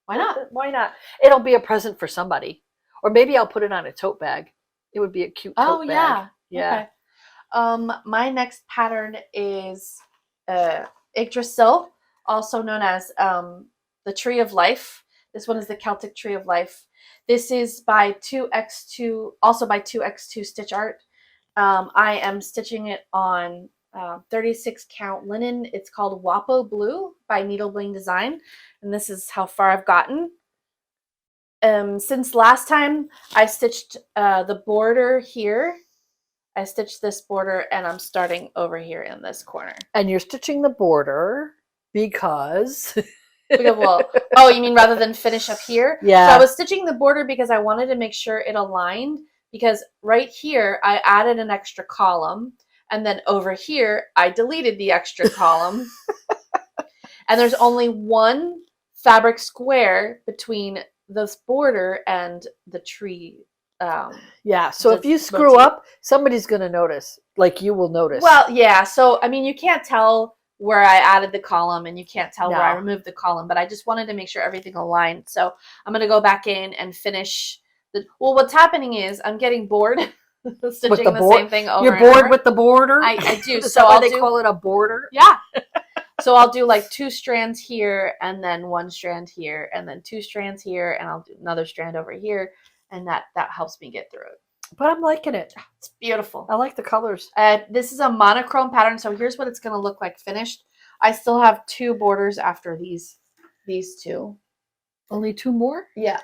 why not? Why not? It'll be a present for somebody, or maybe I'll put it on a tote bag. It would be a cute tote bag. Yeah. Okay. My next pattern is Yggdrasil, also known as the Tree of Life. This one is the Celtic Tree of Life. This is by 2x2, also by 2x2 Stitch Art. I am stitching it on 36 count linen. It's called Wapo Blue by Needle Bling Design, and this is how far I've gotten. Since last time I stitched the border here. I stitched this border, and I'm starting over here in this corner. And you're stitching the border because... oh, you mean rather than finish up here? Yeah. So I was stitching the border because I wanted to make sure it aligned, because right here I added an extra column, and then over here I deleted the extra column. And there's only one fabric square between this border and the tree. Yeah, so if you screw up, somebody's going to notice. Like, you will notice. Well, yeah, so I mean, you can't tell where I added the column, and you can't tell where I removed the column, but I just wanted to make sure everything aligned. So I'm going to go back in and finish what's happening is I'm getting bored stitching the same thing over. You're bored with the border? I do. So why they call it a border? Yeah. So I'll do like 2 strands here, and then 1 strand here, and then 2 strands here, and I'll do another strand over here, and that helps me get through it. But I'm liking it. It's beautiful. I like the colors. This is a monochrome pattern, so here's what it's going to look like finished. I still have 2 borders after these 2. Only 2 more? Yeah.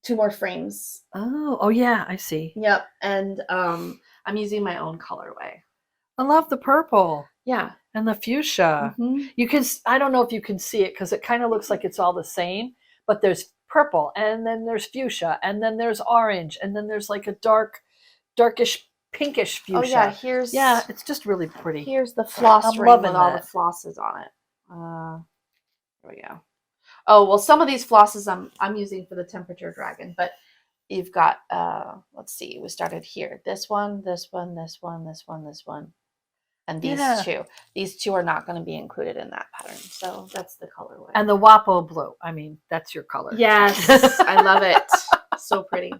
2 more frames. Oh yeah, I see. Yep, and I'm using my own colorway. I love the purple. Yeah. And the fuchsia. Mm-hmm. You can, I don't know if you can see it because it kind of looks like it's all the same, but there's purple, and then there's fuchsia, and then there's orange, and then there's like a darkish pinkish fuchsia. Oh yeah, it's just really pretty. Here's the floss ring with all the flosses on it. There we go. Oh, well, some of these flosses I'm using for the temperature dragon, but you've got let's see, we started here. This one, this one, this one, this one, this one. and these Yeah. two. These two are not going to be included in that pattern. So that's the colorway. And the Wapo blue. I mean, that's your color. Yes, I love it. So pretty.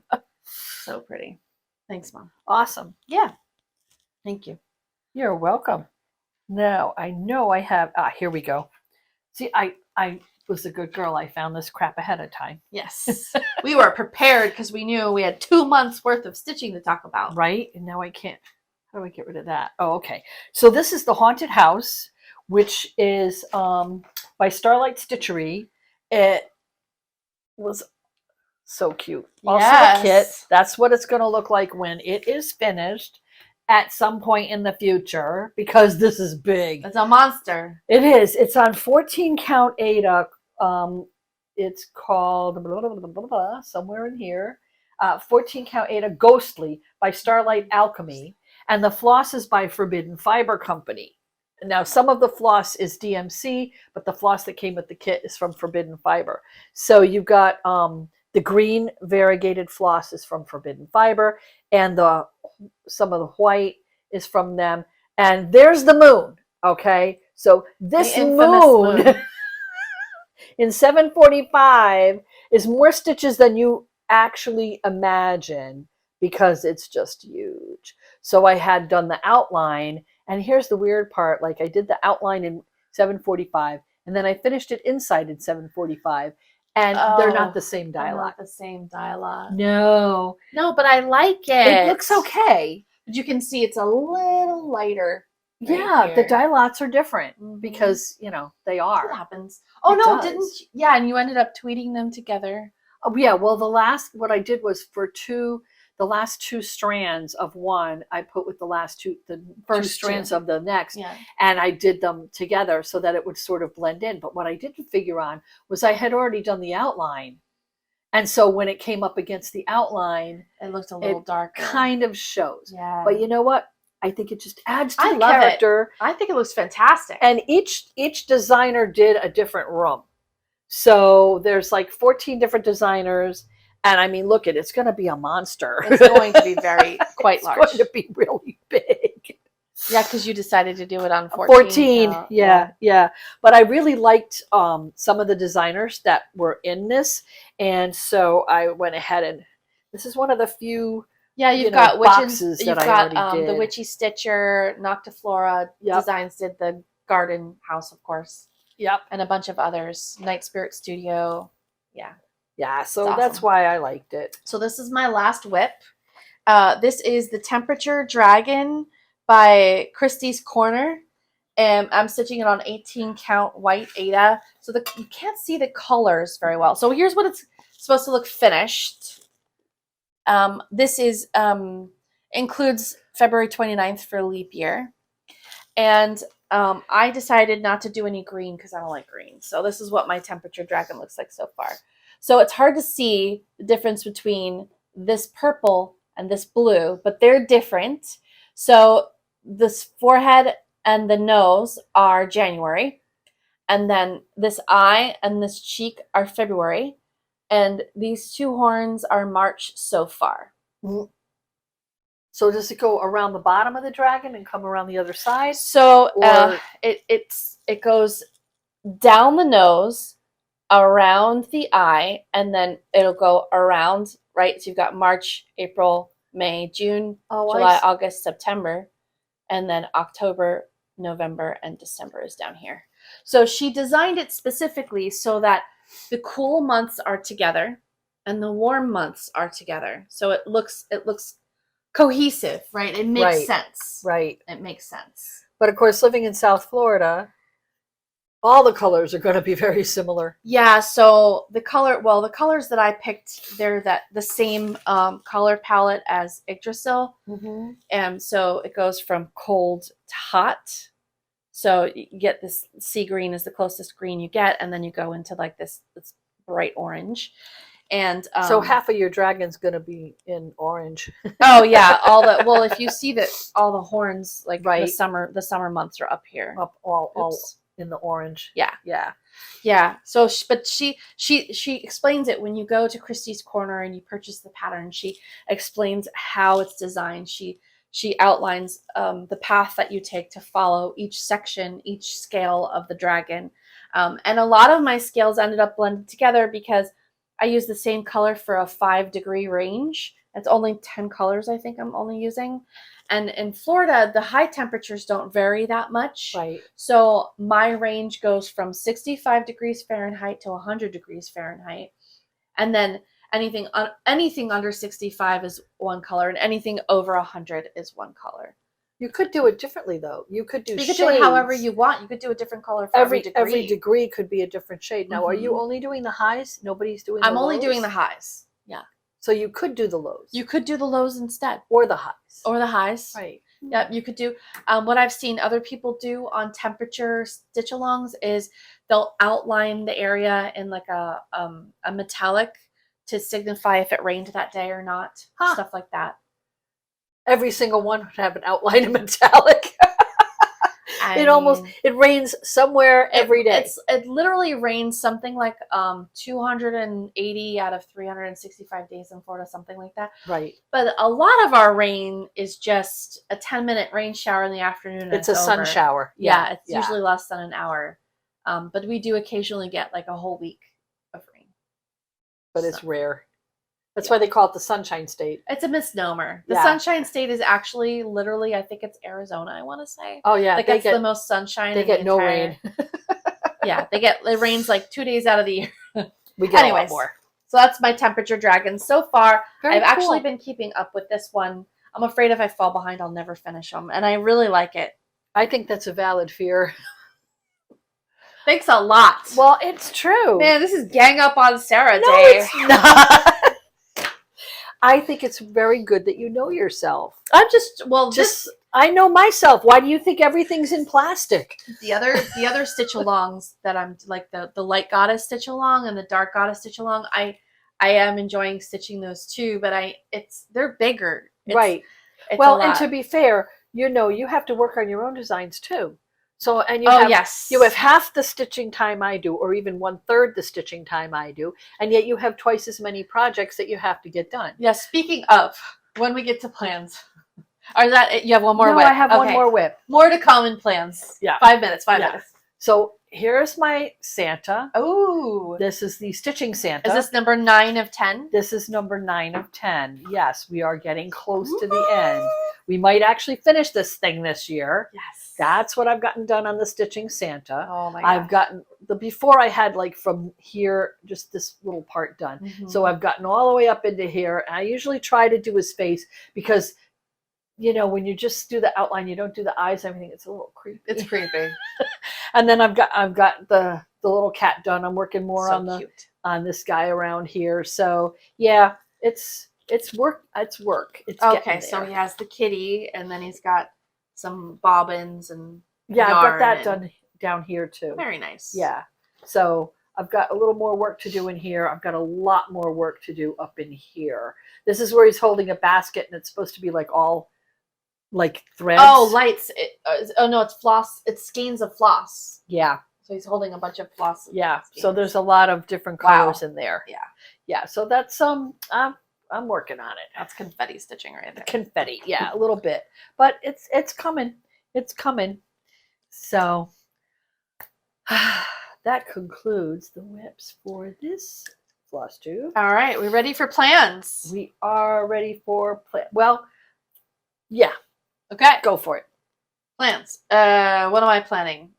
So pretty. Thanks, Mom. Awesome. Yeah. Thank you. You're welcome. Now, I know I have, here we go. See, I was a good girl. I found this crap ahead of time. Yes. We were prepared because we knew we had 2 months worth of stitching to talk about. Right? And now I can't. How do I get rid of that? Oh, okay. So this is the Haunted House, which is by Starlight Stitchery. It was so cute. Also a kit. Yes. That's what it's going to look like when it is finished at some point in the future, because this is big. It's a monster. It is. It's on 14 count Ada. It's called blah, blah, blah, blah, blah, somewhere in here. 14 count Ada Ghostly by Starlight Alchemy. And the floss is by Forbidden Fiber Company. Now, some of the floss is DMC, but the floss that came with the kit is from Forbidden Fiber. So you've got the green variegated floss is from Forbidden Fiber, and some of the white is from them. And there's the moon, okay? So this moon in 745 is more stitches than you actually imagine, because it's just huge. So I had done the outline, and here's the weird part. Like, I did the outline in 745, and then I finished it inside in 745, and they're not the same dialogue. Not the same dialogue. No. No, but I like it. It looks okay. But you can see it's a little lighter. Yeah, the dialogues are different because, they What are. happens? Oh, It no, does. didn't you? Yeah, and you ended up tweeting them together. Oh, yeah, well, what I did was for the last 2 strands of one, I put with the first 2 strands of the next, Yeah. and I did them together so that it would sort of blend in. But what I didn't figure on was I had already done the outline. And so when it came up against the outline, It looked a little darker. kind of shows. Yeah. But you know what? I think it just adds to I the love character. I think it looks fantastic. And each designer did a different room. So there's like 14 different designers. And I mean, look, it's going to be a monster. It's going to be quite large. It's going to be really big. Yeah, because you decided to do it on 14. Yeah. But I really liked some of the designers that were in this. And so I went ahead and this is one of the few you've got boxes you've that got I already did. The Witchy Stitcher, Noctiflora Designs did the garden house, of course. Yep. And a bunch of others. Night Spirit Studio. Yeah. Yeah, so awesome. That's why I liked it. So this is my last whip. This is the Temperature Dragon by Christie's Corner. And I'm stitching it on 18 count white Ada. So you can't see the colors very well. So here's what it's supposed to look finished. This is includes February 29th for leap year. And I decided not to do any green because I don't like green. So this is what my Temperature Dragon looks like so far. So it's hard to see the difference between this purple and this blue, but they're different. So this forehead and the nose are January. And then this eye and this cheek are February. And these 2 horns are March so far. So does it go around the bottom of the dragon and come around the other side? So it goes down the nose, around the eye, and then it'll go around, right? So you've got March, April, May, June, July, August, September, and then October, November, and December is down here. So she designed it specifically so that the cool months are together and the warm months are together. So it looks cohesive, right? It makes sense. Right. It makes sense. But of course, living in South Florida, all the colors are going to be very similar. Yeah, so the colors that I picked, they're the same color palette as Yggdrasil. And so it goes from cold to hot. So you get this sea green is the closest green you get, and then you go into like this bright orange. And so half of your dragon's going to be in orange. Oh yeah, if you see that all the horns, like the summer months are up here. Up all in the orange. Yeah. So but she explains it when you go to Christie's Corner and you purchase the pattern. She explains how it's designed. She she outlines the path that you take to follow each section, each scale of the dragon. And a lot of my scales ended up blended together because I use the same color for a 5-degree range. It's only 10 colors, I think I'm only using. And in Florida, the high temperatures don't vary that much. Right. So my range goes from 65 degrees Fahrenheit to 100 degrees Fahrenheit. And then anything under 65 is one color, and anything over 100 is one color. You could do it differently, though. You could do You could do it however you want. You could do a different color for every degree. Every degree could be a different shade. Now, are you only doing the highs? Nobody's doing the lows? I'm only doing the highs. Yeah. So you could do the lows. You could do the lows instead. Or the highs. Or the highs. Right. Yeah, you could do. What I've seen other people do on temperature stitch-alongs is they'll outline the area in like a metallic to signify if it rained that day or not. Huh. Stuff like that. Every single one would have an outline in metallic. It rains somewhere every day. It literally rains something like 280 out of 365 days in Florida, something like that. Right. But a lot of our rain is just a 10-minute rain shower in the afternoon. And it's a sun shower. Yeah, it's usually less than an hour. But we do occasionally get like a whole week of rain. But it's rare. That's why they call it the Sunshine State. It's a misnomer. The Sunshine State is actually literally, I think it's Arizona, I want to say. Oh, yeah. Like that's the most sunshine. They get no rain. Yeah, it rains like 2 days out of the year. We get a lot more. So that's my temperature dragon. So far, I've Very actually been keeping up with this one. I'm afraid if I fall behind, I'll never finish them. And I really like it. I think that's a valid fear. Thanks a lot. Well, it's true. Man, this is gang up on Sarah no, day. It's not. I think it's very good that you know yourself. I'm I know myself. Why do you think everything's in plastic? The other stitch alongs that I'm like the light goddess stitch along and the dark goddess stitch along, I am enjoying stitching those too, but they're bigger. Right. Well, and to be fair, you have to work on your own designs too. So, and you have half the stitching time I do, or even 1/3 the stitching time I do, and yet you have twice as many projects that you have to get done. Yeah. Speaking of, when we get to plans, or is that it? You have one more no, whip? I have one more whip. More to come in plans. Yeah. 5 minutes. 5 minutes. So here's my Santa. Oh, this is the stitching Santa. Is this number 9 of 10? This is number 9 of 10. Yes, we are getting close to the end. We might actually finish this thing this year. Yes. That's what I've gotten done on the stitching Santa. Oh my god. I've gotten before I had like from here, just this little part done. Mm-hmm. So I've gotten all the way up into here. And I usually try to do his face because, when you just do the outline, you don't do the eyes, everything. It's a little creepy. It's creepy. And then I've got the little cat done. I'm working more so on this guy around here. So yeah, it's work. It's work. It's okay. So he has the kitty, and then he's got some bobbins and I've got that done down here too. Very nice. Yeah. So I've got a little more work to do in here. I've got a lot more work to do up in here. This is where he's holding a basket, and it's supposed to be like all like threads. Oh, lights. No, it's floss. It's skeins of floss. Yeah. So he's holding a bunch of floss. Yeah. So there's a lot of different colors in there. Yeah. Yeah. So that's I'm working on it. That's confetti stitching right there. Confetti, yeah, a little bit, but it's coming. It's coming. So that concludes the whips for this Flosstube. All right, we ready for plans? We are ready for plan. Well, yeah. Okay, go for it. Plans. What am I planning?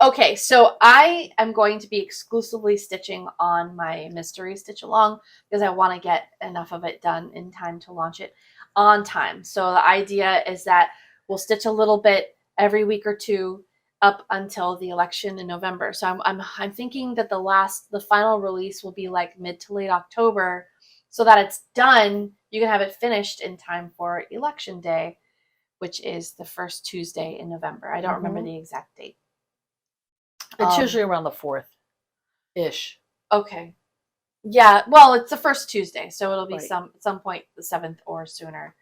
Okay, so I am going to be exclusively stitching on my mystery stitch along because I want to get enough of it done in time to launch it on time. So the idea is that we'll stitch a little bit every week or two up until the election in November. So I'm thinking that the final release will be like mid to late October, so that it's done. You can have it finished in time for Election Day, which is the first Tuesday in November. I don't remember the exact date. It's usually around the 4th-ish. Okay. Yeah, well, it's the first Tuesday, so it'll be some point the 7th or sooner.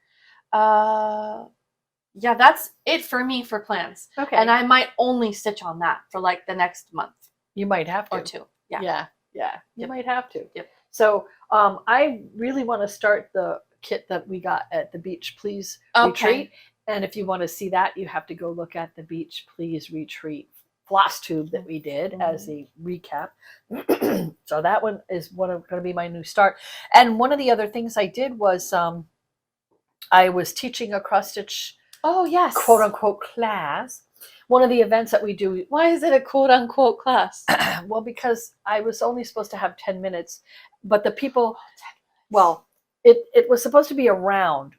Yeah, that's it for me for plans. Okay. And I might only stitch on that for like the next month. You might have to. Or 2. Yeah. Yeah. You might have to. Yep. So I really want to start the kit that we got at the Beach Please Okay. retreat. And if you want to see that, you have to go look at the Beach Please retreat Flosstube that we did as a recap. So that one is going to be my new start. And one of the other things I did was I was teaching a cross stitch, Oh, yes. quote unquote class. One of the events that we do. Why is it a quote unquote class? Well, because I was only supposed to have 10 minutes, but the people, 10 minutes. well, it was supposed to be a round.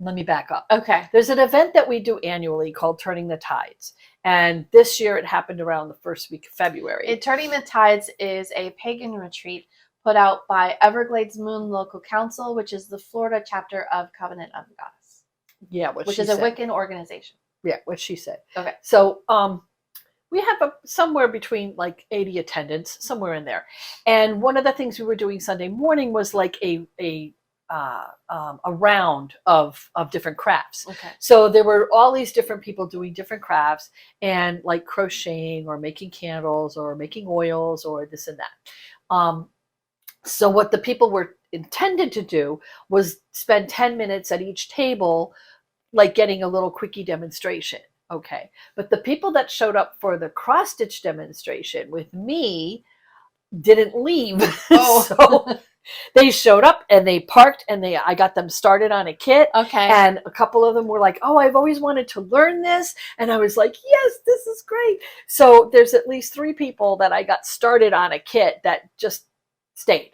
Let me back up. Okay. There's an event that we do annually called Turning the Tides. And this year it happened around the first week of February. Turning the Tides is a pagan retreat put out by Everglades Moon Local Council, which is the Florida chapter of Covenant of the Goddess. Yeah, which is a Wiccan organization. Yeah, what she said. Okay. So we have somewhere between like 80 attendants, somewhere in there. And one of the things we were doing Sunday morning was like a round of different crafts. Okay. So there were all these different people doing different crafts and like crocheting or making candles or making oils or this and that. So what the people were intended to do was spend 10 minutes at each table, like getting a little quickie demonstration. Okay. But the people that showed up for the cross stitch demonstration with me didn't leave. Oh. So they showed up and they parked and I got them started on a kit. Okay. And a couple of them were like, oh, I've always wanted to learn this. And I was like, yes, this is great. So there's at least 3 people that I got started on a kit that just stayed.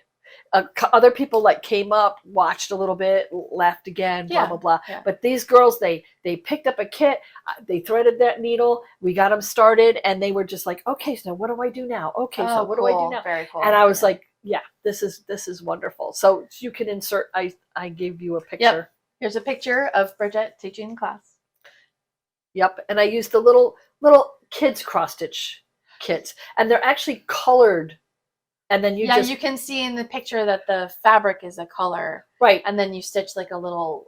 Other people like came up, watched a little bit, left again, blah, blah, blah. Yeah. But these girls, they picked up a kit, they threaded that needle, we got them started, and they were just like, okay, so what do I do now? Okay, so what do I do now? Very cool. And I was like, yeah, this is wonderful. So you can insert, I gave you a picture. Yep. Here's a picture of Bridget teaching class. Yep. And I used the little kids cross stitch kits, and they're actually colored. And then you can see in the picture that the fabric is a color, right? And then you stitch like a little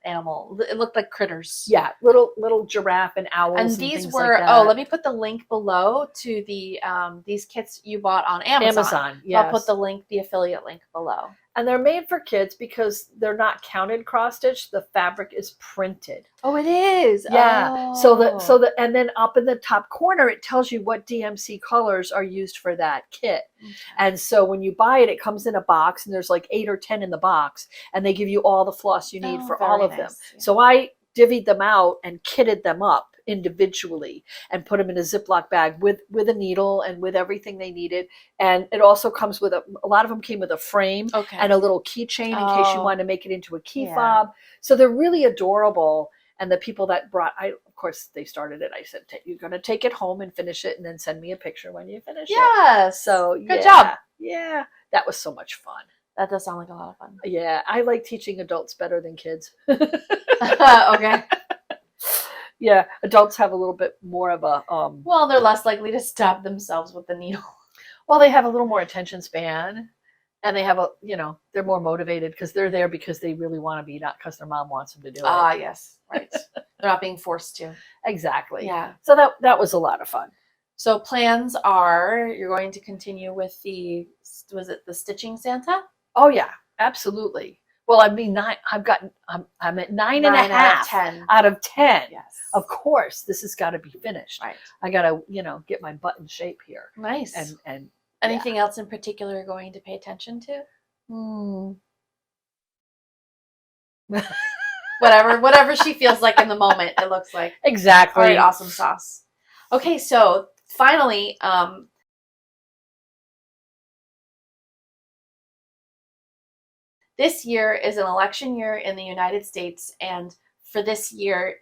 animal. It looked like critters. Yeah, little giraffe and owls. And these were let me put the link below to the these kits you bought on Amazon. Yeah, I'll put the affiliate link below. And they're made for kids because they're not counted cross stitch. The fabric is printed. Oh, it is. Yeah. Oh. So and then up in the top corner it tells you what DMC colors are used for that kit. Okay. And so when you buy it, it comes in a box, and there's like 8 or 10 in the box, and they give you all the floss you need for all of them. Yeah. So I divvied them out and kitted them up individually and put them in a Ziploc bag with a needle and with everything they needed. And it also comes with a lot of them came with a frame and a little keychain in case you want to make it into a key fob. So they're really adorable. And the people that of course they started it. I said, you're going to take it home and finish it and then send me a picture when you finish it. Yeah. So good job. Yeah. That was so much fun. That does sound like a lot of fun. Yeah. I like teaching adults better than kids. Okay. Yeah, adults have a little bit more of a well, they're less likely to stab themselves with the needle. Well, they have a little more attention span, and they have they're more motivated because they're there because they really want to be, not because their mom wants them to do it. Ah, yes, right. They're not being forced to. Exactly. Yeah. So that was a lot of fun. So plans are you're going to continue with the Stitching Santa? Oh yeah, absolutely. Well, I mean, I'm at 9.5 out of 10. Yes. Of course, this has got to be finished. Right. I got to, get my butt in shape here. Nice. And anything else in particular you're going to pay attention to? Whatever she feels like in the moment, it looks like. Exactly. All right, awesome sauce. Okay, so finally, this year is an election year in the United States, and for this year,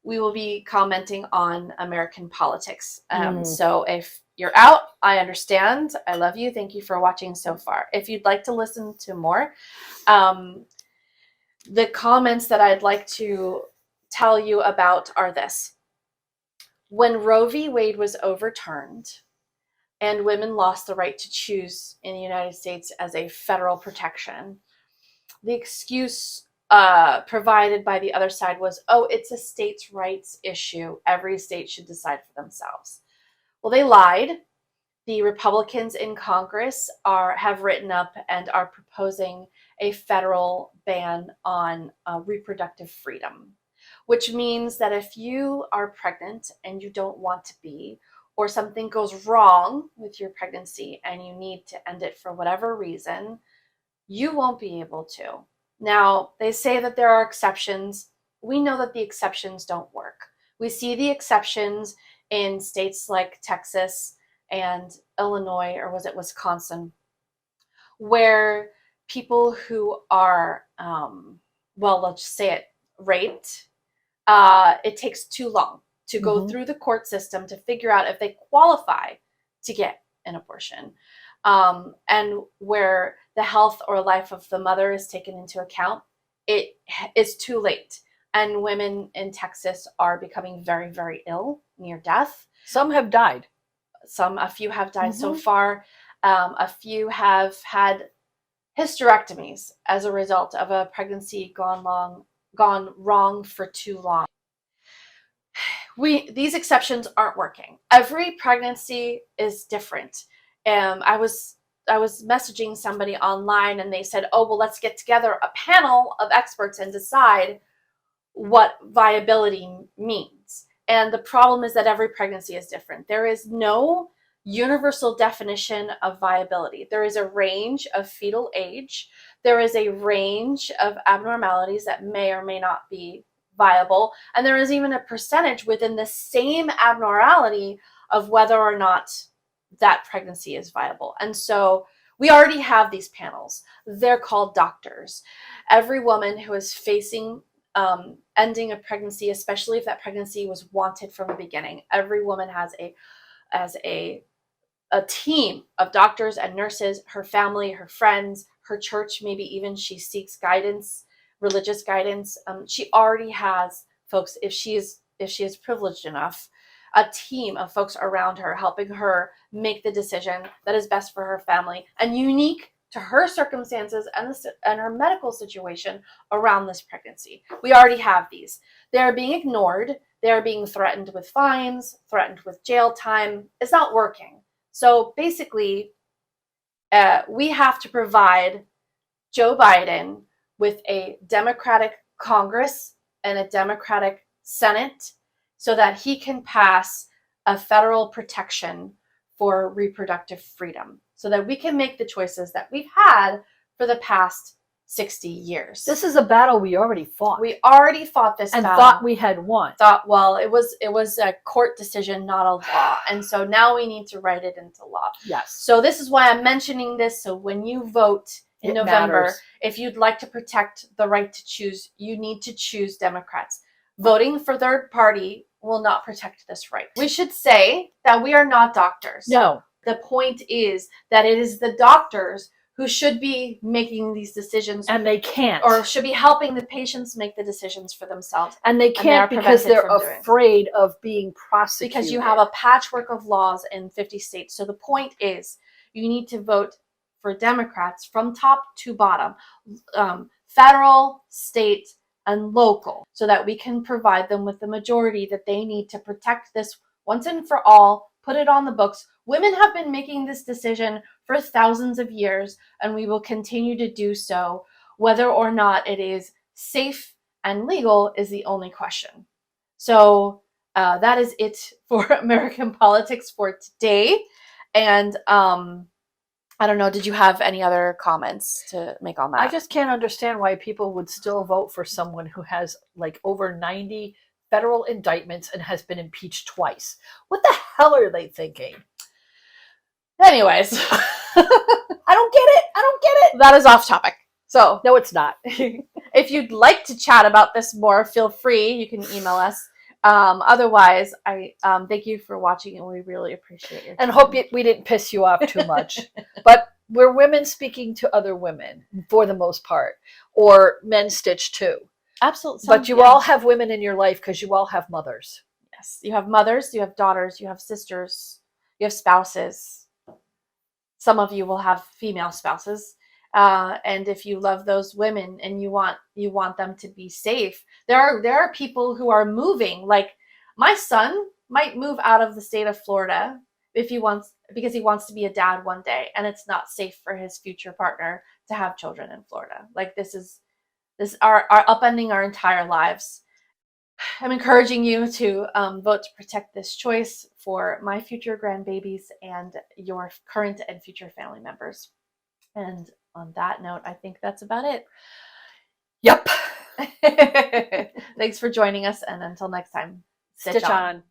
we will be commenting on American politics. So if you're out, I understand. I love you. Thank you for watching so far. If you'd like to listen to more, the comments that I'd like to tell you about are this. When Roe v. Wade was overturned and women lost the right to choose in the United States as a federal protection, the excuse provided by the other side was, oh, it's a states' rights issue. Every state should decide for themselves. Well, they lied. The Republicans in Congress have written up and are proposing a federal ban on reproductive freedom, which means that if you are pregnant and you don't want to be, or something goes wrong with your pregnancy and you need to end it for whatever reason, you won't be able to. Now, they say that there are exceptions. We know that the exceptions don't work. We see the exceptions in states like Texas and Illinois, or was it Wisconsin, where people who are, well, let's just say it, raped, it takes too long to go through the court system to figure out if they qualify to get an abortion. And where the health or life of the mother is taken into account, it is too late. And women in Texas are becoming very, very ill, near death. Some have died. A few have died so far. A few have had hysterectomies as a result of a pregnancy gone wrong for too long. These exceptions aren't working. Every pregnancy is different. I was messaging somebody online and they said, oh, well, let's get together a panel of experts and decide what viability means. And the problem is that every pregnancy is different. There is no universal definition of viability. There is a range of fetal age. There is a range of abnormalities that may or may not be viable. And there is even a percentage within the same abnormality of whether or not that pregnancy is viable. And so we already have these panels. They're called doctors. Every woman who is facing ending a pregnancy, especially if that pregnancy was wanted from the beginning, every woman has a team of doctors and nurses, her family, her friends, her church, maybe even she seeks guidance, religious guidance. She already has folks, if she is privileged enough, a team of folks around her helping her make the decision that is best for her family and unique to her circumstances and her medical situation around this pregnancy. We already have these. They are being ignored. They are being threatened with fines, threatened with jail time. It's not working. So basically, we have to provide Joe Biden with a Democratic Congress and a Democratic Senate so that he can pass a federal protection for reproductive freedom, so that we can make the choices that we've had for the past 60 years. This is a battle we already fought. We already fought this and battle. thought we had won. Well, it was a court decision, not a law. And so now we need to write it into law. Yes. So this is why I'm mentioning this. So when you vote in November, matters. If you'd like to protect the right to choose, you need to choose Democrats. Voting for third party will not protect this right. We should say that we are not doctors. No. The point is that it is the doctors who should be making these decisions. And they can't. Or should be helping the patients make the decisions for themselves. And they can't because they're afraid of being prosecuted. Because you have a patchwork of laws in 50 states. So the point is you need to vote for Democrats from top to bottom, federal, state, and local, so that we can provide them with the majority that they need to protect this once and for all, put it on the books. Women have been making this decision for thousands of years, and we will continue to do so. Whether or not it is safe and legal is the only question. So that is it for American politics for today. And I don't know, did you have any other comments to make on that? I just can't understand why people would still vote for someone who has like over 90 federal indictments and has been impeached twice. What the hell are they thinking? Anyways, I don't get it. That is off topic. So no, it's not. If you'd like to chat about this more, feel free. You can email us. Otherwise, I thank you for watching, and we really appreciate your time. And hope we didn't piss you off too much. But we're women speaking to other women for the most part, or men Stitch too. Absolutely. But you all have women in your life because you all have mothers. Yes, you have mothers, you have daughters, you have sisters, you have spouses. Some of you will have female spouses. And if you love those women and you want them to be safe, there are people who are moving. Like my son might move out of the state of Florida because he wants to be a dad one day, and it's not safe for his future partner to have children in Florida. Like this are upending our entire lives. I'm encouraging you to vote to protect this choice for my future grandbabies and your current and future family members. And on that note, I think that's about it. Yep. Thanks for joining us, and until next time, Stitch on.